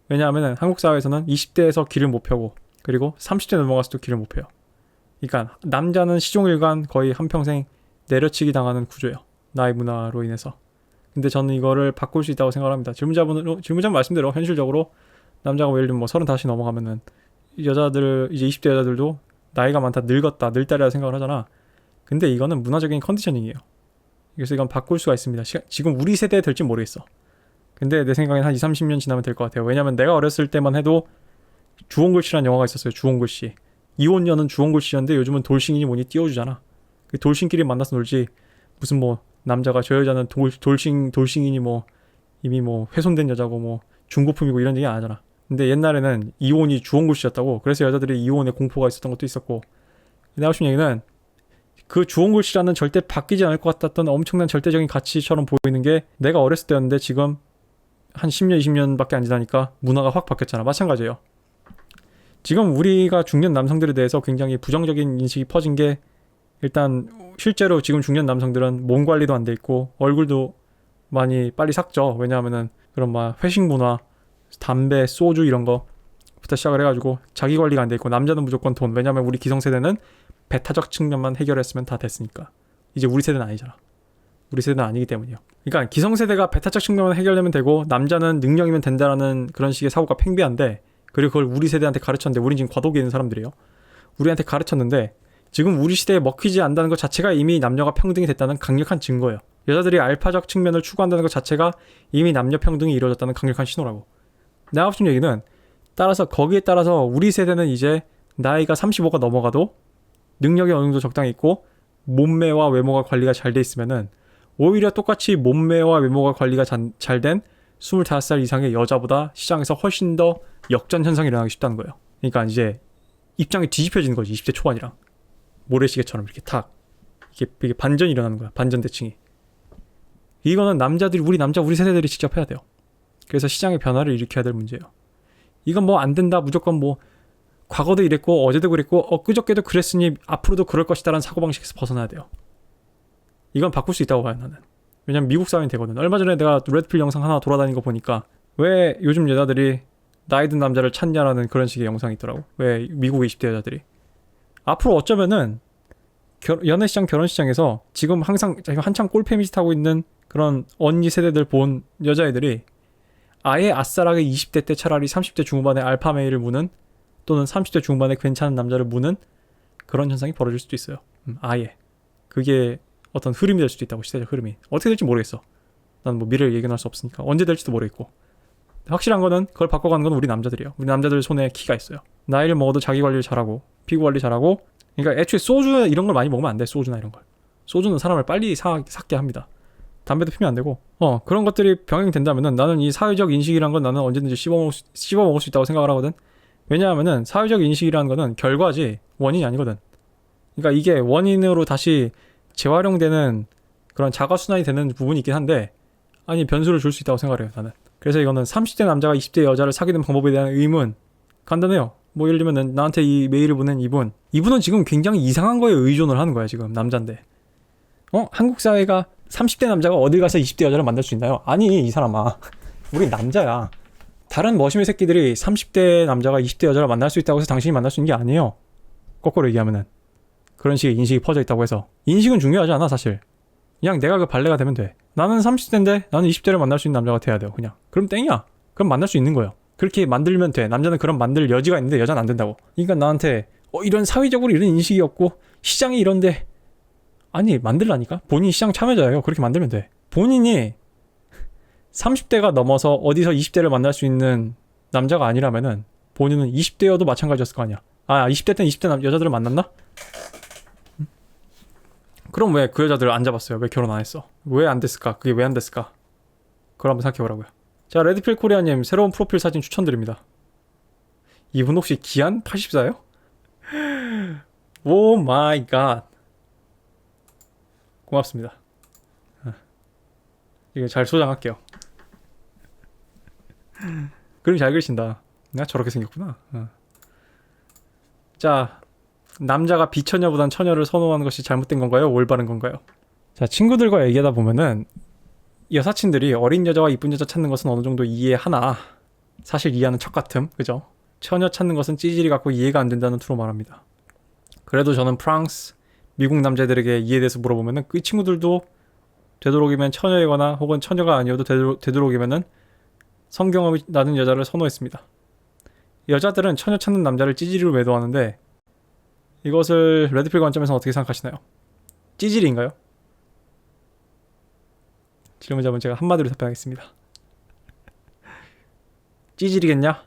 왜냐하면 한국 사회에서는 20대에서 길을 못 펴고, 그리고 30대 넘어가서도 길을 못 펴요. 그러니까 남자는 시종일관 거의 한평생 내려치기 당하는 구조예요. 나이 문화로 인해서. 근데 저는 이거를 바꿀 수 있다고 생각합니다. 질문자 말씀대로 현실적으로 남자가 예를 들면 뭐 35이 넘어가면은 여자들, 이제 20대 여자들도 나이가 많다, 늙었다, 늙다리라 생각을 하잖아. 근데 이거는 문화적인 컨디셔닝이에요. 그래서 이건 바꿀 수가 있습니다. 지금 우리 세대에 될지 모르겠어. 근데 내 생각엔 한 20-30년 지나면 될 것 같아요. 왜냐면 내가 어렸을 때만 해도 주홍글씨라는 영화가 있었어요. 주홍글씨. 이혼녀는 주홍글씨였는데 요즘은 돌싱이니 뭐니 띄워주잖아. 그 돌싱끼리 만나서 놀지, 무슨 뭐 남자가 저 여자는 돌싱이니 뭐 이미 뭐 훼손된 여자고 뭐 중고품이고 이런 얘기 안 하잖아. 근데 옛날에는 이혼이 주홍글씨였다고. 그래서 여자들이 이혼에 공포가 있었던 것도 있었고. 내가 하고 싶은 얘기는, 그 주홍글씨라는 절대 바뀌지 않을 것 같았던 엄청난 절대적인 가치처럼 보이는 게 내가 어렸을 때였는데, 지금 한 10년, 20년밖에 안 지나니까 문화가 확 바뀌었잖아. 마찬가지예요. 지금 우리가 중년 남성들에 대해서 굉장히 부정적인 인식이 퍼진 게, 일단 실제로 지금 중년 남성들은 몸 관리도 안 돼 있고 얼굴도 많이 빨리 삭죠. 왜냐하면은 그런 막 회식 문화, 담배, 소주 이런 거부터 시작을 해가지고 자기 관리가 안 돼 있고, 남자는 무조건 돈. 왜냐하면 우리 기성세대는 배타적 측면만 해결했으면 다 됐으니까. 이제 우리 세대는 아니잖아. 우리 세대는 아니기 때문이요. 그러니까 기성세대가 배타적 측면만 해결되면 되고 남자는 능력이면 된다라는 그런 식의 사고가 팽배한데, 그리고 그걸 우리 세대한테 가르쳤는데, 우린 지금 과도기에 있는 사람들이에요. 우리한테 가르쳤는데 지금 우리 시대에 먹히지 않는다는 것 자체가 이미 남녀가 평등이 됐다는 강력한 증거예요. 여자들이 알파적 측면을 추구한다는 것 자체가 이미 남녀 평등이 이루어졌다는 강력한 신호라고. 내가 하고 싶은 얘기는, 거기에 따라서 우리 세대는 이제 나이가 35가 넘어가도 능력이 어느 정도 적당히 있고 몸매와 외모가 관리가 잘 돼 있으면은 오히려 똑같이 몸매와 외모가 관리가 잘 된 25살 이상의 여자보다 시장에서 훨씬 더 역전 현상이 일어나기 쉽다는 거예요. 그러니까 이제 입장이 뒤집혀지는 거지. 20대 초반이랑 모래시계처럼 이렇게 탁 이게 반전이 일어나는 거야. 반전 대칭이. 이거는 우리 세대들이 직접 해야 돼요. 그래서 시장의 변화를 일으켜야 될 문제예요. 이건 뭐 안 된다, 무조건 뭐 과거도 이랬고 어제도 그랬고 그저께도 그랬으니 앞으로도 그럴 것이다라는 사고방식에서 벗어나야 돼요. 이건 바꿀 수 있다고 봐요, 나는. 왜냐면 미국 사회는 되거든. 얼마 전에 내가 레드필 영상 하나 돌아다니는 거 보니까 왜 요즘 여자들이 나이 든 남자를 찾냐라는 그런 식의 영상이 있더라고. 왜 미국 20대 여자들이. 앞으로 어쩌면은 연애시장, 결혼시장에서 지금 한창 꼴패미짓 하고 있는 그런 언니 세대들 본 여자애들이 아예 아싸라게 20대 때 차라리 30대 중후반에 알파메일을 무는 또는 30대 중반에 괜찮은 남자를 무는 그런 현상이 벌어질 수도 있어요. 아예. 그게 어떤 흐름이 될 수도 있다고, 시대적 흐름이. 어떻게 될지 모르겠어. 난 뭐 미래를 예견할 수 없으니까. 언제 될지도 모르겠고. 확실한 거는 그걸 바꿔가는 건 우리 남자들이에요. 우리 남자들 손에 키가 있어요. 나이를 먹어도 자기 관리를 잘하고 피부 관리 잘하고. 그러니까 애초에 소주 이런 걸 많이 먹으면 안 돼. 소주나 이런 걸. 소주는 사람을 빨리 삭게 합니다. 담배도 피면 안 되고. 그런 것들이 병행된다면은 나는 이 사회적 인식이란 건 나는 언제든지 씹어먹을 수 있다고 생각을 하거든. 왜냐하면은 사회적 인식이라는 거는 결과지 원인이 아니거든. 그러니까 이게 원인으로 다시 재활용되는 그런 자가순환이 되는 부분이 있긴 한데 아니 변수를 줄 수 있다고 생각을 해요, 나는. 그래서 이거는 30대 남자가 20대 여자를 사귀는 방법에 대한 의문 간단해요. 뭐 예를 들면 나한테 이 메일을 보낸 이분은 지금 굉장히 이상한 거에 의존을 하는 거야. 지금 남잔데 한국 사회가 30대 남자가 어딜 가서 20대 여자를 만날 수 있나요? 아니 이 사람아, 우리 남자야. 다른 머시미 새끼들이 30대 남자가 20대 여자를 만날 수 있다고 해서 당신이 만날 수 있는 게 아니에요. 거꾸로 얘기하면은 그런 식의 인식이 퍼져 있다고 해서. 인식은 중요하지 않아 사실. 그냥 내가 그 발레가 되면 돼. 나는 30대인데 나는 20대를 만날 수 있는 남자가 돼야 돼요. 그냥 그럼 땡이야. 그럼 만날 수 있는 거예요. 그렇게 만들면 돼. 남자는 그런 만들 여지가 있는데 여자는 안 된다고. 그러니까 나한테 이런 사회적으로 이런 인식이 없고 시장이 이런데, 아니 만들라니까. 본인이 시장 참여자예요. 그렇게 만들면 돼. 본인이 30대가 넘어서 어디서 20대를 만날 수 있는 남자가 아니라면은 본인은 20대여도 마찬가지였을 거 아니야. 20대 때는 20대 여자들을 만났나? 그럼 왜 그 여자들을 안 잡았어요? 왜 결혼 안 했어? 왜 안 됐을까? 그게 왜 안 됐을까? 그걸 한번 생각해보라고요. 자, 레드필 코리아님 새로운 프로필 사진 추천드립니다. 이분 혹시 기안 84요? 오 마이 갓. 고맙습니다. 이거 잘 소장할게요. 그림 잘 그리신다. 내가 저렇게 생겼구나. 자, 남자가 비처녀보단 처녀를 선호하는 것이 잘못된 건가요? 올바른 건가요? 자, 친구들과 얘기하다 보면은 여사친들이 어린 여자와 이쁜 여자 찾는 것은 어느 정도 이해하나 사실 이해하는 척 같음, 그죠? 처녀 찾는 것은 찌질이 같고 이해가 안 된다는 투로 말합니다. 그래도 저는 프랑스, 미국 남자들에게 이해에 대해서 물어보면은 그 친구들도 되도록이면 처녀이거나 혹은 처녀가 아니어도 되도록이면은 성경험이 나는 여자를 선호했습니다. 여자들은 처녀 찾는 남자를 찌질이로 매도하는데 이것을 레드필 관점에서 어떻게 생각하시나요? 찌질인가요? 질문자분 제가 한마디로 답변하겠습니다. 찌질이겠냐?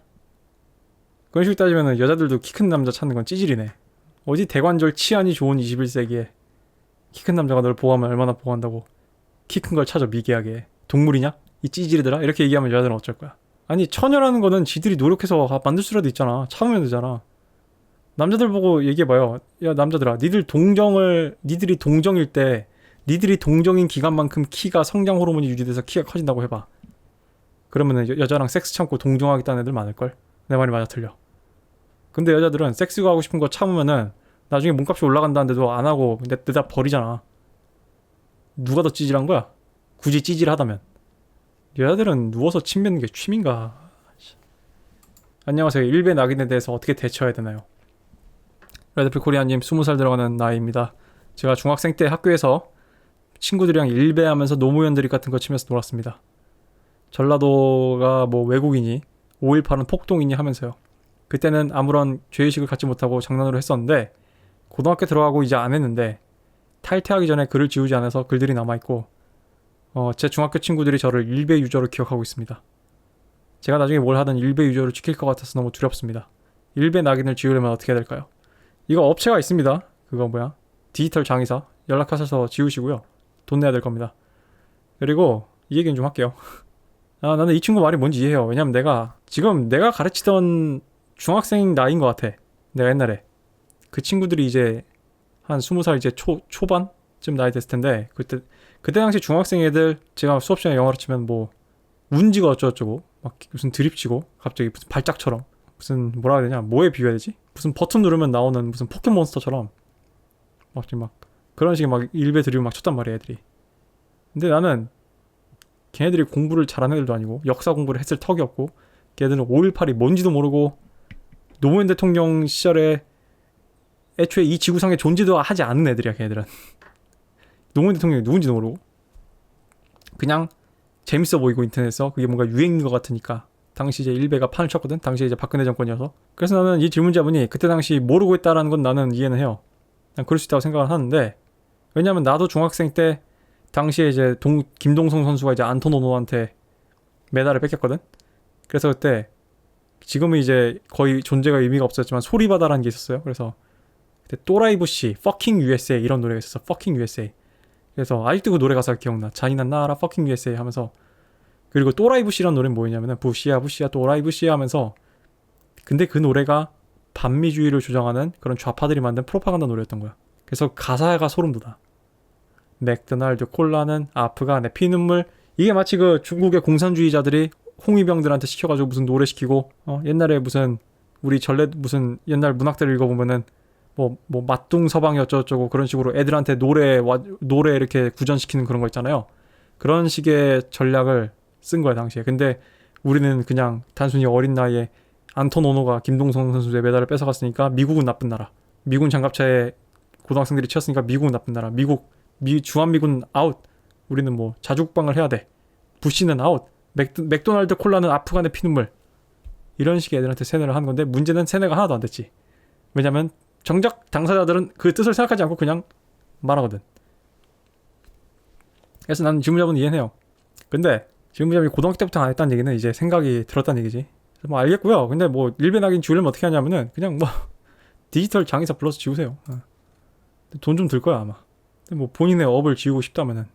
그런 식으로 따지면 여자들도 키 큰 남자 찾는 건 찌질이네. 어디 대관절 치안이 좋은 21세기에 키 큰 남자가 널 보호하면 얼마나 보호한다고 키 큰 걸 찾아 미개하게. 동물이냐? 이 찌질이들아? 이렇게 얘기하면 여자들은 어쩔 거야. 아니 처녀라는 거는 지들이 노력해서 만들 수라도 있잖아. 참으면 되잖아. 남자들 보고 얘기해봐요. 야 남자들아, 니들이 동정일 때 니들이 동정인 기간만큼 키가 성장 호르몬이 유지돼서 키가 커진다고 해봐. 그러면은 여자랑 섹스 참고 동정하겠다는 애들 많을걸? 내 말이 맞아 틀려? 근데 여자들은 섹스가 하고 싶은 거 참으면은 나중에 몸값이 올라간다는데도 안 하고 내다 버리잖아. 누가 더 찌질한 거야? 굳이 찌질하다면. 여자들은 누워서 침 뱉는 게 취미인가? 안녕하세요. 일베 낙인에 대해서 어떻게 대처해야 되나요? 레드필 코리아님 20살 들어가는 나이입니다. 제가 중학생 때 학교에서 친구들이랑 일베하면서 노무현들이 같은 거 치면서 놀았습니다. 전라도가 뭐 외국인이 5.18은 폭동이니 하면서요. 그때는 아무런 죄의식을 갖지 못하고 장난으로 했었는데 고등학교 들어가고 이제 안 했는데 탈퇴하기 전에 글을 지우지 않아서 글들이 남아있고 제 중학교 친구들이 저를 일베 유저로 기억하고 있습니다. 제가 나중에 뭘 하든 일베 유저로 찍힐 것 같아서 너무 두렵습니다. 일베 낙인을 지우려면 어떻게 해야 될까요? 이거 업체가 있습니다. 그거 뭐야? 디지털 장의사 연락하셔서 지우시고요. 돈 내야 될 겁니다. 그리고 이 얘기는 좀 할게요. 아, 나는 이 친구 말이 뭔지 이해해요. 왜냐면 지금 내가 가르치던 중학생 나이인 것 같아. 내가 옛날에. 그 친구들이 이제 한 20살 이제 초반쯤 나이 됐을 텐데, 그때 당시 중학생 애들, 제가 수업 시간에 영어로 치면 뭐, 운지가 어쩌고저쩌고, 막 무슨 드립치고, 갑자기 무슨 발작처럼, 무슨 뭐라 해야 되냐, 뭐에 비유해야 되지? 무슨 버튼 누르면 나오는 무슨 포켓몬스터처럼, 막 그런 식의 막 일배 드립을 막 쳤단 말이야, 애들이. 근데 나는, 걔네들이 공부를 잘하는 애들도 아니고, 역사 공부를 했을 턱이 없고, 걔네들은 5.18이 뭔지도 모르고, 노무현 대통령 시절에 애초에 이 지구상에 존재도 하지 않는 애들이야, 걔네들은. 노무현 대통령이 누군지도 모르고. 그냥 재밌어 보이고 인터넷에서 그게 뭔가 유행인 것 같으니까. 당시 이제 일베가 판을 쳤거든. 당시 이제 박근혜 정권이어서. 그래서 나는 이 질문자분이 그때 당시 모르고 했다라는 건 나는 이해는 해요. 난 그럴 수 있다고 생각을 하는데, 왜냐면 나도 중학생 때 당시에 이제 김동성 선수가 이제 안토노노한테 메달을 뺏겼거든. 그래서 그때 지금은 이제 거의 존재가 의미가 없었지만 소리바다라는 게 있었어요. 그래서 그때 또라이부시 Fucking USA 이런 노래가 있었어. Fucking USA. 그래서 아직도 그 노래 가사가 기억나. 잔인한 나라 Fucking USA 하면서, 그리고 또라이부시라는 노래는 뭐였냐면은 부시야 또라이부시야 하면서, 근데 그 노래가 반미주의를 주장하는 그런 좌파들이 만든 프로파간다 노래였던 거야. 그래서 가사가 소름 돋아. 맥도날드 콜라는 아프간의 피눈물. 이게 마치 그 중국의 공산주의자들이 홍위병들한테 시켜가지고 무슨 노래 시키고, 옛날에 무슨 우리 무슨 옛날 문학들 읽어보면은 뭐 맞둥 서방이 어쩌고저쩌고 그런 식으로 애들한테 노래 이렇게 구전시키는 그런 거 있잖아요. 그런 식의 전략을 쓴 거야 당시에. 근데 우리는 그냥 단순히 어린 나이에 안톤 오노가 김동성 선수의 메달을 뺏어갔으니까 미국은 나쁜 나라, 미군 장갑차에 고등학생들이 치였으니까 미국은 나쁜 나라, 주한미군 아웃, 우리는 뭐 자주국방을 해야 돼, 부시는 아웃, 맥도날드 콜라는 아프간의 피눈물, 이런 식의 애들한테 세뇌를 한 건데, 문제는 세뇌가 하나도 안 됐지. 왜냐면 정작 당사자들은 그 뜻을 생각하지 않고 그냥 말하거든. 그래서 나는 질문자분 이해해요. 근데 질문자분이 고등학교 때부터 안 했다는 얘기는 이제 생각이 들었다는 얘기지. 뭐 알겠고요. 근데 뭐 일배나긴 지우려면 어떻게 하냐면은 그냥 뭐 디지털 장의사 불러서 지우세요. 돈 좀 들 거야 아마. 근데 뭐 본인의 업을 지우고 싶다면은.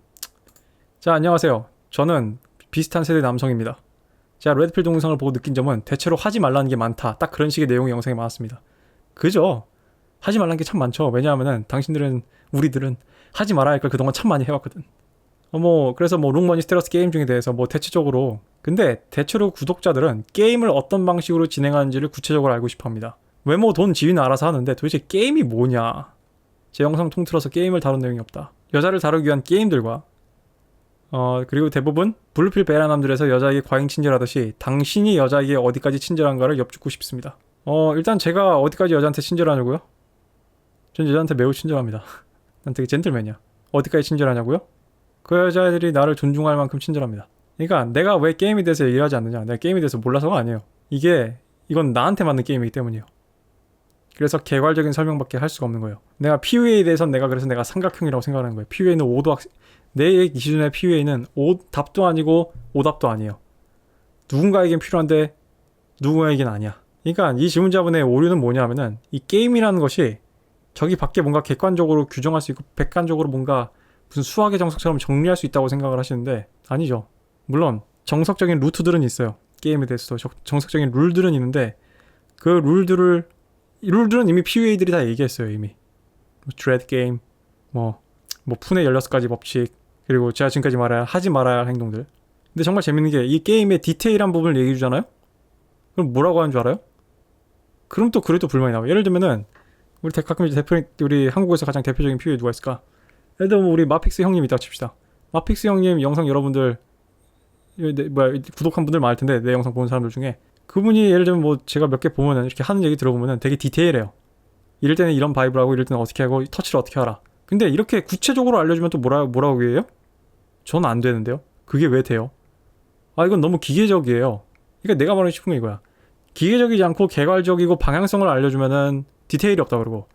자, 안녕하세요. 저는 비슷한 세대 남성입니다. 제가 레드필 동영상을 보고 느낀 점은 대체로 하지 말라는 게 많다. 딱 그런 식의 내용의 영상이 많았습니다. 그죠? 하지 말라는 게 참 많죠. 왜냐하면은 우리들은 하지 말아야 할 걸 그동안 참 많이 해왔거든. 그래서 롱머니 스테러스 게임 중에 대해서 대체적으로, 근데 대체로 구독자들은 게임을 어떤 방식으로 진행하는지를 구체적으로 알고 싶어 합니다. 외모, 돈, 지위는 알아서 하는데 도대체 게임이 뭐냐? 제 영상 통틀어서 게임을 다룬 내용이 없다. 여자를 다루기 위한 게임들과 그리고 대부분 블루필 베라남들에서 여자에게 과잉 친절하듯이 당신이 여자에게 어디까지 친절한가를 엿듣고 싶습니다. 일단 제가 어디까지 여자한테 친절하냐고요? 전 여자한테 매우 친절합니다. 난 되게 젠틀맨이야. 어디까지 친절하냐고요? 그 여자애들이 나를 존중할 만큼 친절합니다. 그러니까 내가 왜 게임에 대해서 얘기를 하지 않느냐, 내가 게임에 대해서 몰라서가 아니에요. 이건 나한테 맞는 게임이기 때문이에요. 그래서 개괄적인 설명밖에 할 수가 없는 거예요. 내가 PUA에 대해서는 내가 삼각형이라고 생각하는 거예요. PUA는 내 기준의 PUA는 답도 아니고 오답도 아니에요. 누군가에겐 필요한데 누군가에겐 아니야. 그러니까 이 질문자분의 오류는 뭐냐면은, 이 게임이라는 것이 저기 밖에 뭔가 객관적으로 규정할 수 있고 백관적으로 뭔가 무슨 수학의 정석처럼 정리할 수 있다고 생각을 하시는데 아니죠. 물론 정석적인 루트들은 있어요. 게임에 대해서도 정석적인 룰들은 있는데, 그 룰들은 이미 PUA들이 다 얘기했어요. 이미 드레드 게임, 푼의 16가지 법칙, 그리고 제가 지금까지 하지 말아야 할 행동들. 근데 정말 재밌는 게 이 게임의 디테일한 부분을 얘기해 주잖아요. 그럼 뭐라고 하는 줄 알아요? 그럼 또 그래도 불만이 나와요. 예를 들면은 우리 한국에서 가장 대표적인 PUA 누가 있을까? 예를 들면 우리 마픽스 형님 있다고 칩시다. 마픽스 형님 영상 여러분들 구독한 분들 많을 텐데, 내 영상 보는 사람들 중에 그분이 예를 들면 제가 몇 개 보면은 이렇게 하는 얘기 들어보면은 되게 디테일해요. 이럴 때는 이런 바이브를 하고, 이럴 때는 어떻게 하고, 터치를 어떻게 하라. 근데 이렇게 구체적으로 알려주면 또 뭐라고 해요? 저는 안 되는데요. 그게 왜 돼요? 이건 너무 기계적이에요. 그러니까 내가 말하고 싶은 게 이거야. 기계적이지 않고 개괄적이고 방향성을 알려주면은 디테일이 없다 그러고,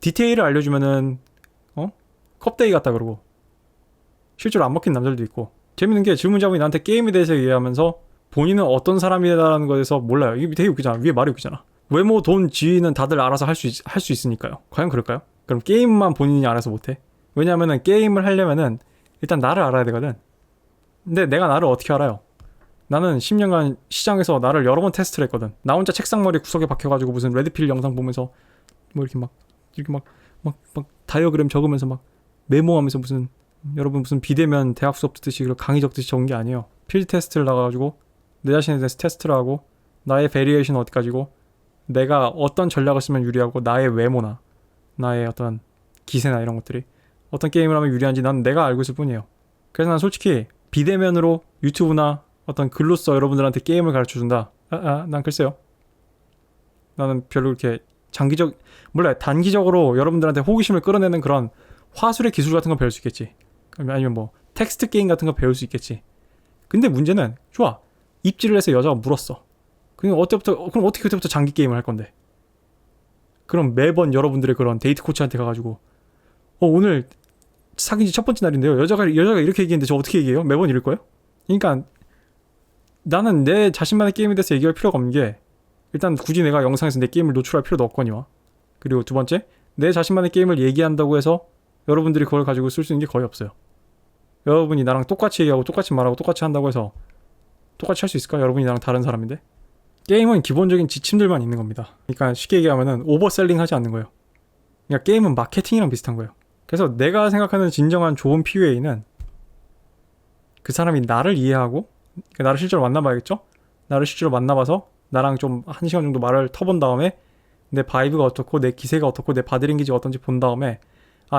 디테일을 알려주면은 껍데기 같다 그러고, 실제로 안 먹힌 남자들도 있고. 재밌는 게 질문자분이 나한테 게임에 대해서 얘기하면서 본인은 어떤 사람이라는 거에서 몰라요. 이게 되게 웃기잖아. 위에 말이 웃기잖아. 외모, 돈, 지위는 다들 알아서 할 수 있으니까요. 과연 그럴까요? 그럼 게임만 본인이 알아서 못해? 왜냐면은 게임을 하려면은 일단 나를 알아야 되거든. 근데 내가 나를 어떻게 알아요? 나는 10년간 시장에서 나를 여러 번 테스트를 했거든. 나 혼자 책상머리 구석에 박혀가지고 무슨 레드필 영상 보면서 뭐 이렇게 막 다이어그램 적으면서 막 메모하면서 무슨 여러분 무슨 비대면 대학 수업 듣듯이 강의 적듯이 적은 게 아니에요. 필드 테스트를 나가가지고 내 자신에 대해서 테스트를 하고 나의 베리에이션 어디까지고 내가 어떤 전략을 쓰면 유리하고 나의 외모나 나의 어떤 기세나 이런 것들이 어떤 게임을 하면 유리한지 난 내가 알고 있을 뿐이에요. 그래서 난 솔직히 비대면으로 유튜브나 어떤 글로써 여러분들한테 게임을 가르쳐준다. 난 글쎄요. 나는 별로 이렇게 단기적으로 여러분들한테 호기심을 끌어내는 그런 화술의 기술 같은 거 배울 수 있겠지. 아니면 뭐 텍스트 게임 같은 거 배울 수 있겠지. 근데 문제는 좋아. 입질을 해서 여자가 물었어. 그럼 어떻게 그때부터 장기 게임을 할 건데? 그럼 매번 여러분들의 그런 데이트 코치한테 가가지고 오늘 사귄 지 첫 번째 날인데요. 여자가 이렇게 얘기했는데 저 어떻게 얘기해요? 매번 이럴 거예요? 그러니까 나는 내 자신만의 게임에 대해서 얘기할 필요가 없는 게 일단 굳이 내가 영상에서 내 게임을 노출할 필요도 없거니와 그리고 두 번째 내 자신만의 게임을 얘기한다고 해서 여러분들이 그걸 가지고 쓸 수 있는 게 거의 없어요. 여러분이 나랑 똑같이 얘기하고 똑같이 말하고 똑같이 한다고 해서 똑같이 할 수 있을까? 여러분이 나랑 다른 사람인데? 게임은 기본적인 지침들만 있는 겁니다. 그러니까 쉽게 얘기하면은 오버셀링 하지 않는 거예요. 그러니까 게임은 마케팅이랑 비슷한 거예요. 그래서 내가 생각하는 진정한 좋은 PUA는 그 사람이 나를 이해하고 그러니까 나를 실제로 만나봐야겠죠? 나를 실제로 만나봐서 나랑 좀 1시간 정도 말을 터본 다음에 내 바이브가 어떻고 내 기세가 어떻고 내 바디랭귀지가 어떤지 본 다음에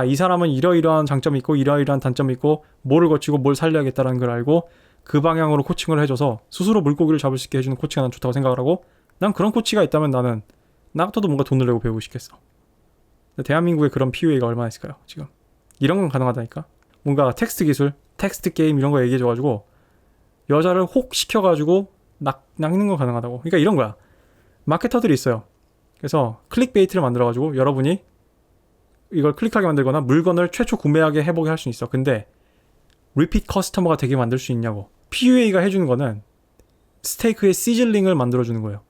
이 사람은 이러이러한 장점이 있고 이러이러한 단점이 있고 뭐를 거치고 뭘 살려야겠다라는 걸 알고 그 방향으로 코칭을 해줘서 스스로 물고기를 잡을 수 있게 해주는 코치가 난 좋다고 생각을 하고 난 그런 코치가 있다면 나는 나 같아도 뭔가 돈을 내고 배우고 싶겠어. 대한민국에 그런 PUA가 얼마나 있을까요 지금? 이런 건 가능하다니까. 뭔가 텍스트 기술, 텍스트 게임 이런 거 얘기해줘가지고 여자를 혹 시켜가지고 낚는 건 가능하다고. 그러니까 이런 거야. 마케터들이 있어요. 그래서 클릭베이트를 만들어가지고 여러분이 이걸 클릭하게 만들거나 물건을 최초 구매하게 해보게 할 수 있어. 근데 리피트 커스터머가 되게 만들 수 있냐고. PUA가 해주는 거는 스테이크의 시즐링을 만들어주는 거예요.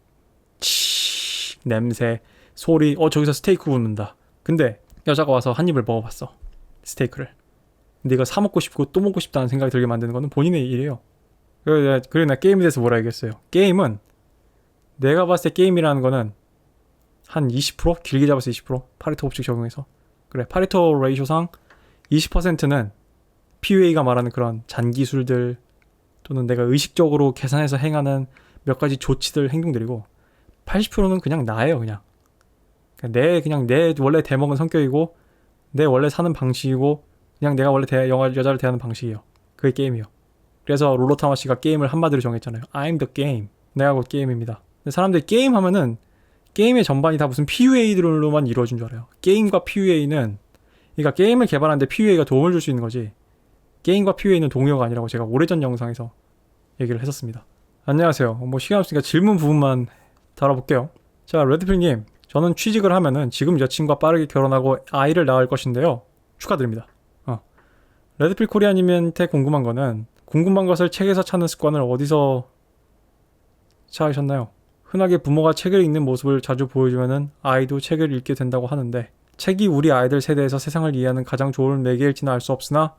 치 냄새, 소리, 저기서 스테이크 굽는다. 근데 여자가 와서 한 입을 먹어봤어. 스테이크를. 근데 이거 사 먹고 싶고 또 먹고 싶다는 생각이 들게 만드는 거는 본인의 일이에요. 그래 나 게임에 대해서 뭐라 얘기했어요. 게임은 내가 봤을 때 게임이라는 거는 한 20%? 길게 잡아서 20%? 파레토 법칙 적용해서. 그래 파레토 레이쇼상 20%는 PUA가 말하는 그런 잔기술들 또는 내가 의식적으로 계산해서 행하는 몇 가지 조치들, 행동들이고 80%는 그냥 나예요. 그냥 내 원래 대먹은 성격이고 내 원래 사는 방식이고 그냥 내가 원래 여자를 대하는 방식이에요. 그게 게임이에요. 그래서 롤로타마 씨가 게임을 한마디로 정했잖아요. I'm the game. 내가 곧 게임입니다. 근데 사람들이 게임 하면은 게임의 전반이 다 무슨 PUA들로만 이루어진 줄 알아요. 게임과 PUA는 그러니까 게임을 개발하는데 PUA가 도움을 줄 수 있는 거지 게임과 PUA는 동요가 아니라고 제가 오래전 영상에서 얘기를 했었습니다. 안녕하세요. 뭐 시간 없으니까 질문 부분만 다뤄볼게요. 자, 레드필님, 저는 취직을 하면은 지금 여친과 빠르게 결혼하고 아이를 낳을 것인데요. 축하드립니다. 레드필 코리아님한테 궁금한 것을 책에서 찾는 습관을 어디서 찾으셨나요? 흔하게 부모가 책을 읽는 모습을 자주 보여주면은 아이도 책을 읽게 된다고 하는데 책이 우리 아이들 세대에서 세상을 이해하는 가장 좋은 매개일지는 알 수 없으나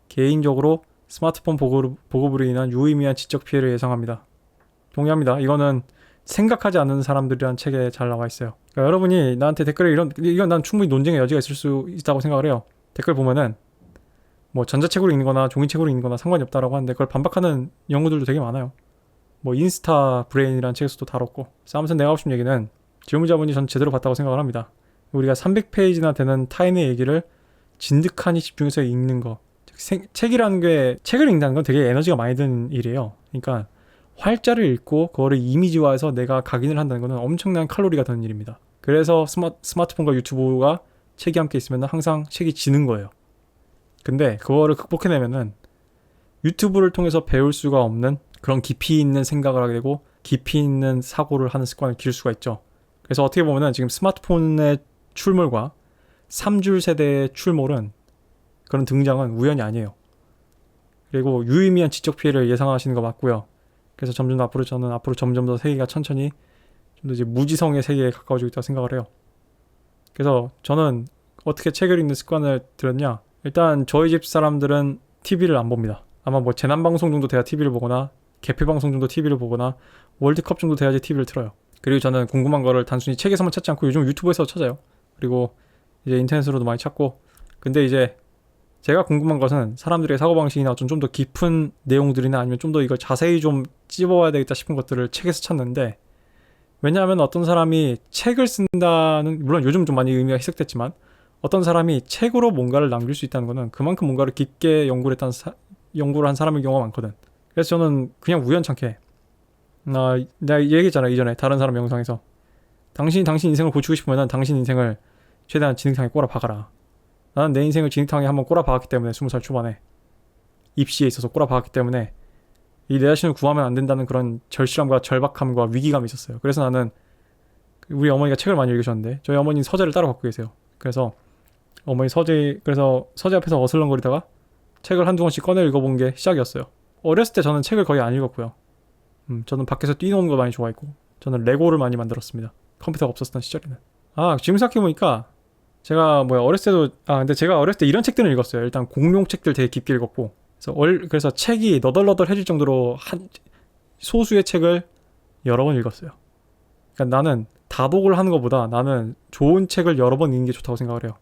개인적으로 스마트폰 보급으로 인한 유의미한 지적 피해를 예상합니다. 동의합니다. 이거는 생각하지 않는 사람들이란 책에 잘 나와 있어요. 그러니까 여러분이 나한테 댓글에 이건 난 충분히 논쟁의 여지가 있을 수 있다고 생각을 해요. 댓글 보면은 뭐 전자책으로 읽는 거나 종이책으로 읽는 거나 상관이 없다라고 하는데 그걸 반박하는 연구들도 되게 많아요. 뭐 인스타 브레인이라는 책에서도 다뤘고. 아무튼 내가 하고 싶은 얘기는 질문자분이 전 제대로 봤다고 생각을 합니다. 우리가 300페이지나 되는 타인의 얘기를 진득하니 집중해서 읽는 거. 책을 읽는다는 건 되게 에너지가 많이 드는 일이에요. 그러니까 활자를 읽고 그거를 이미지화해서 내가 각인을 한다는 거는 엄청난 칼로리가 드는 일입니다. 그래서 스마트폰과 유튜브가 책이 함께 있으면 항상 책이 지는 거예요. 근데 그거를 극복해내면은 유튜브를 통해서 배울 수가 없는 그런 깊이 있는 생각을 하게 되고 깊이 있는 사고를 하는 습관을 기를 수가 있죠. 그래서 어떻게 보면은 지금 스마트폰의 출몰과 3줄 세대의 출몰은 그런 등장은 우연이 아니에요. 그리고 유의미한 지적 피해를 예상하시는 거 맞고요. 그래서 저는 앞으로 점점 더 세계가 천천히 좀 더 이제 무지성의 세계에 가까워지고 있다고 생각을 해요. 그래서 저는 어떻게 책을 읽는 습관을 들였냐? 일단 저희 집 사람들은 TV를 안 봅니다. 아마 뭐 재난방송 정도 돼야 TV를 보거나 개표방송 정도 TV를 보거나 월드컵 정도 돼야지 TV를 틀어요. 그리고 저는 궁금한 거를 단순히 책에서만 찾지 않고 요즘 유튜브에서 찾아요. 그리고 이제 인터넷으로도 많이 찾고. 근데 이제 제가 궁금한 것은 사람들의 사고방식이나 어떤 좀 더 깊은 내용들이나 아니면 좀 더 이걸 자세히 좀 찝어봐야 되겠다 싶은 것들을 책에서 찾는데, 왜냐하면 어떤 사람이 책을 쓴다는, 물론 요즘 좀 많이 의미가 희석됐지만, 어떤 사람이 책으로 뭔가를 남길 수 있다는 거는 그만큼 뭔가를 깊게 연구를 한 사람의 경우가 많거든. 그래서 저는 그냥 우연찮게, 내가 얘기했잖아 이전에 다른 사람 영상에서, 당신 인생을 고치고 싶으면 당신 인생을 최대한 진흙탕에 꼬라 박아라. 나는 내 인생을 진흙탕에 한번 꼬라 박았기 때문에 20살 초반에 입시에 있어서 꼬라 박았기 때문에 이 내 자신을 구하면 안 된다는 그런 절실함과 절박함과 위기감이 있었어요. 그래서 나는, 우리 어머니가 책을 많이 읽으셨는데 저희 어머니는 서재를 따로 갖고 계세요. 그래서 그래서 서재 앞에서 어슬렁거리다가 책을 한두 권씩 꺼내 읽어본 게 시작이었어요. 어렸을 때 저는 책을 거의 안 읽었고요. 저는 밖에서 뛰노는 거 많이 좋아했고, 저는 레고를 많이 만들었습니다. 컴퓨터가 없었던 시절에는. 지금 생각해보니까 근데 제가 어렸을 때 이런 책들을 읽었어요. 일단 공룡 책들 되게 깊게 읽었고, 그래서 책이 너덜너덜해질 정도로 소수의 책을 여러 번 읽었어요. 그러니까 나는 다독을 하는 것보다 나는 좋은 책을 여러 번 읽는 게 좋다고 생각을 해요.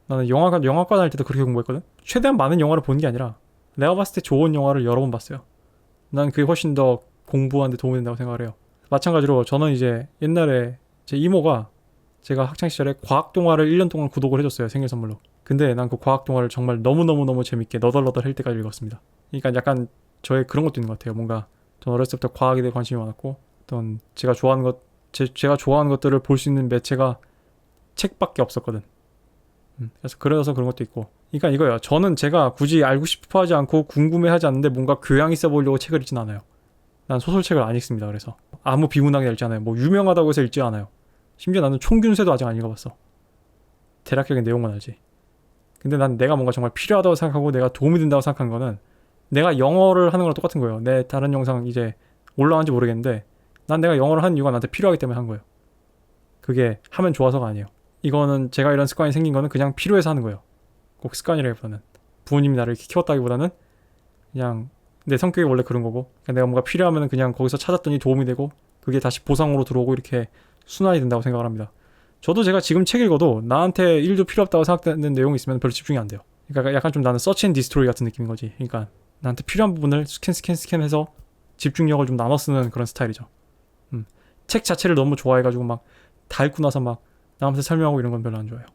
나는 영화관 다닐 때도 그렇게 공부했거든. 최대한 많은 영화를 보는 게 아니라 내가 봤을 때 좋은 영화를 여러 번 봤어요. 난 그게 훨씬 더 공부하는 데 도움이 된다고 생각을 해요. 마찬가지로 저는 이제 옛날에 제 이모가 제가 학창시절에 과학 동화를 1년 동안 구독을 해줬어요. 생일 선물로. 근데 난 그 과학 동화를 정말 너무너무 재밌게 너덜너덜 할 때까지 읽었습니다. 그러니까 약간 저의 그런 것도 있는 것 같아요. 뭔가 전 어렸을 때부터 과학에 대해 관심이 많았고, 어떤 제가 좋아하는 것들을 볼 수 있는 매체가 책밖에 없었거든. 그래서 그런 것도 있고. 그러니까 이거예요. 저는 제가 굳이 알고 싶어 하지 않고 궁금해하지 않는데 뭔가 교양 있어 보이려고 책을 읽진 않아요. 난 소설책을 안 읽습니다. 그래서 아무 비문학이나 읽지 않아요. 뭐 유명하다고 해서 읽지 않아요. 심지어 나는 총균세도 아직 안 읽어봤어. 대략적인 내용만 알지. 근데 난 내가 뭔가 정말 필요하다고 생각하고 내가 도움이 된다고 생각한 거는, 내가 영어를 하는 거랑 똑같은 거예요. 내 다른 영상 이제 올라왔는지 모르겠는데 난 내가 영어를 하는 이유가 나한테 필요하기 때문에 한 거예요. 그게 하면 좋아서가 아니에요. 이거는 제가 이런 습관이 생긴 거는 그냥 필요해서 하는 거예요. 꼭 습관이라기보다는, 부모님이 나를 이렇게 키웠다기보다는 그냥 내 성격이 원래 그런 거고, 그냥 내가 뭔가 필요하면 그냥 거기서 찾았더니 도움이 되고 그게 다시 보상으로 들어오고 이렇게 순환이 된다고 생각을 합니다. 저도 제가 지금 책 읽어도 나한테 1도 필요 없다고 생각되는 내용이 있으면 별로 집중이 안 돼요. 그러니까 약간 좀 나는 서치 앤 디스트로이 같은 느낌인 거지. 그러니까 나한테 필요한 부분을 스캔해서 집중력을 좀 나눠 쓰는 그런 스타일이죠. 책 자체를 너무 좋아해가지고 막 다 읽고 나서 막 남한테 설명하고 이런 건 별로 안 좋아해요.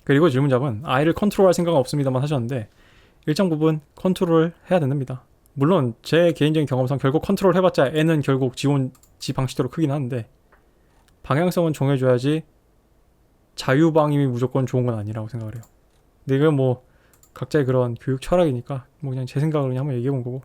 그리고 질문자분, 아이를 컨트롤할 생각은 없습니다만 하셨는데, 일정 부분 컨트롤을 해야 됩니다. 물론 제 개인적인 경험상 결국 컨트롤 해봤자 애는 결국 지 방식대로 크긴 하는데, 방향성은 정해줘야지 자유방임이 무조건 좋은 건 아니라고 생각을 해요. 근데 이건 뭐 각자의 그런 교육 철학이니까 뭐 그냥 제 생각을 그냥 한번 얘기해 본 거고,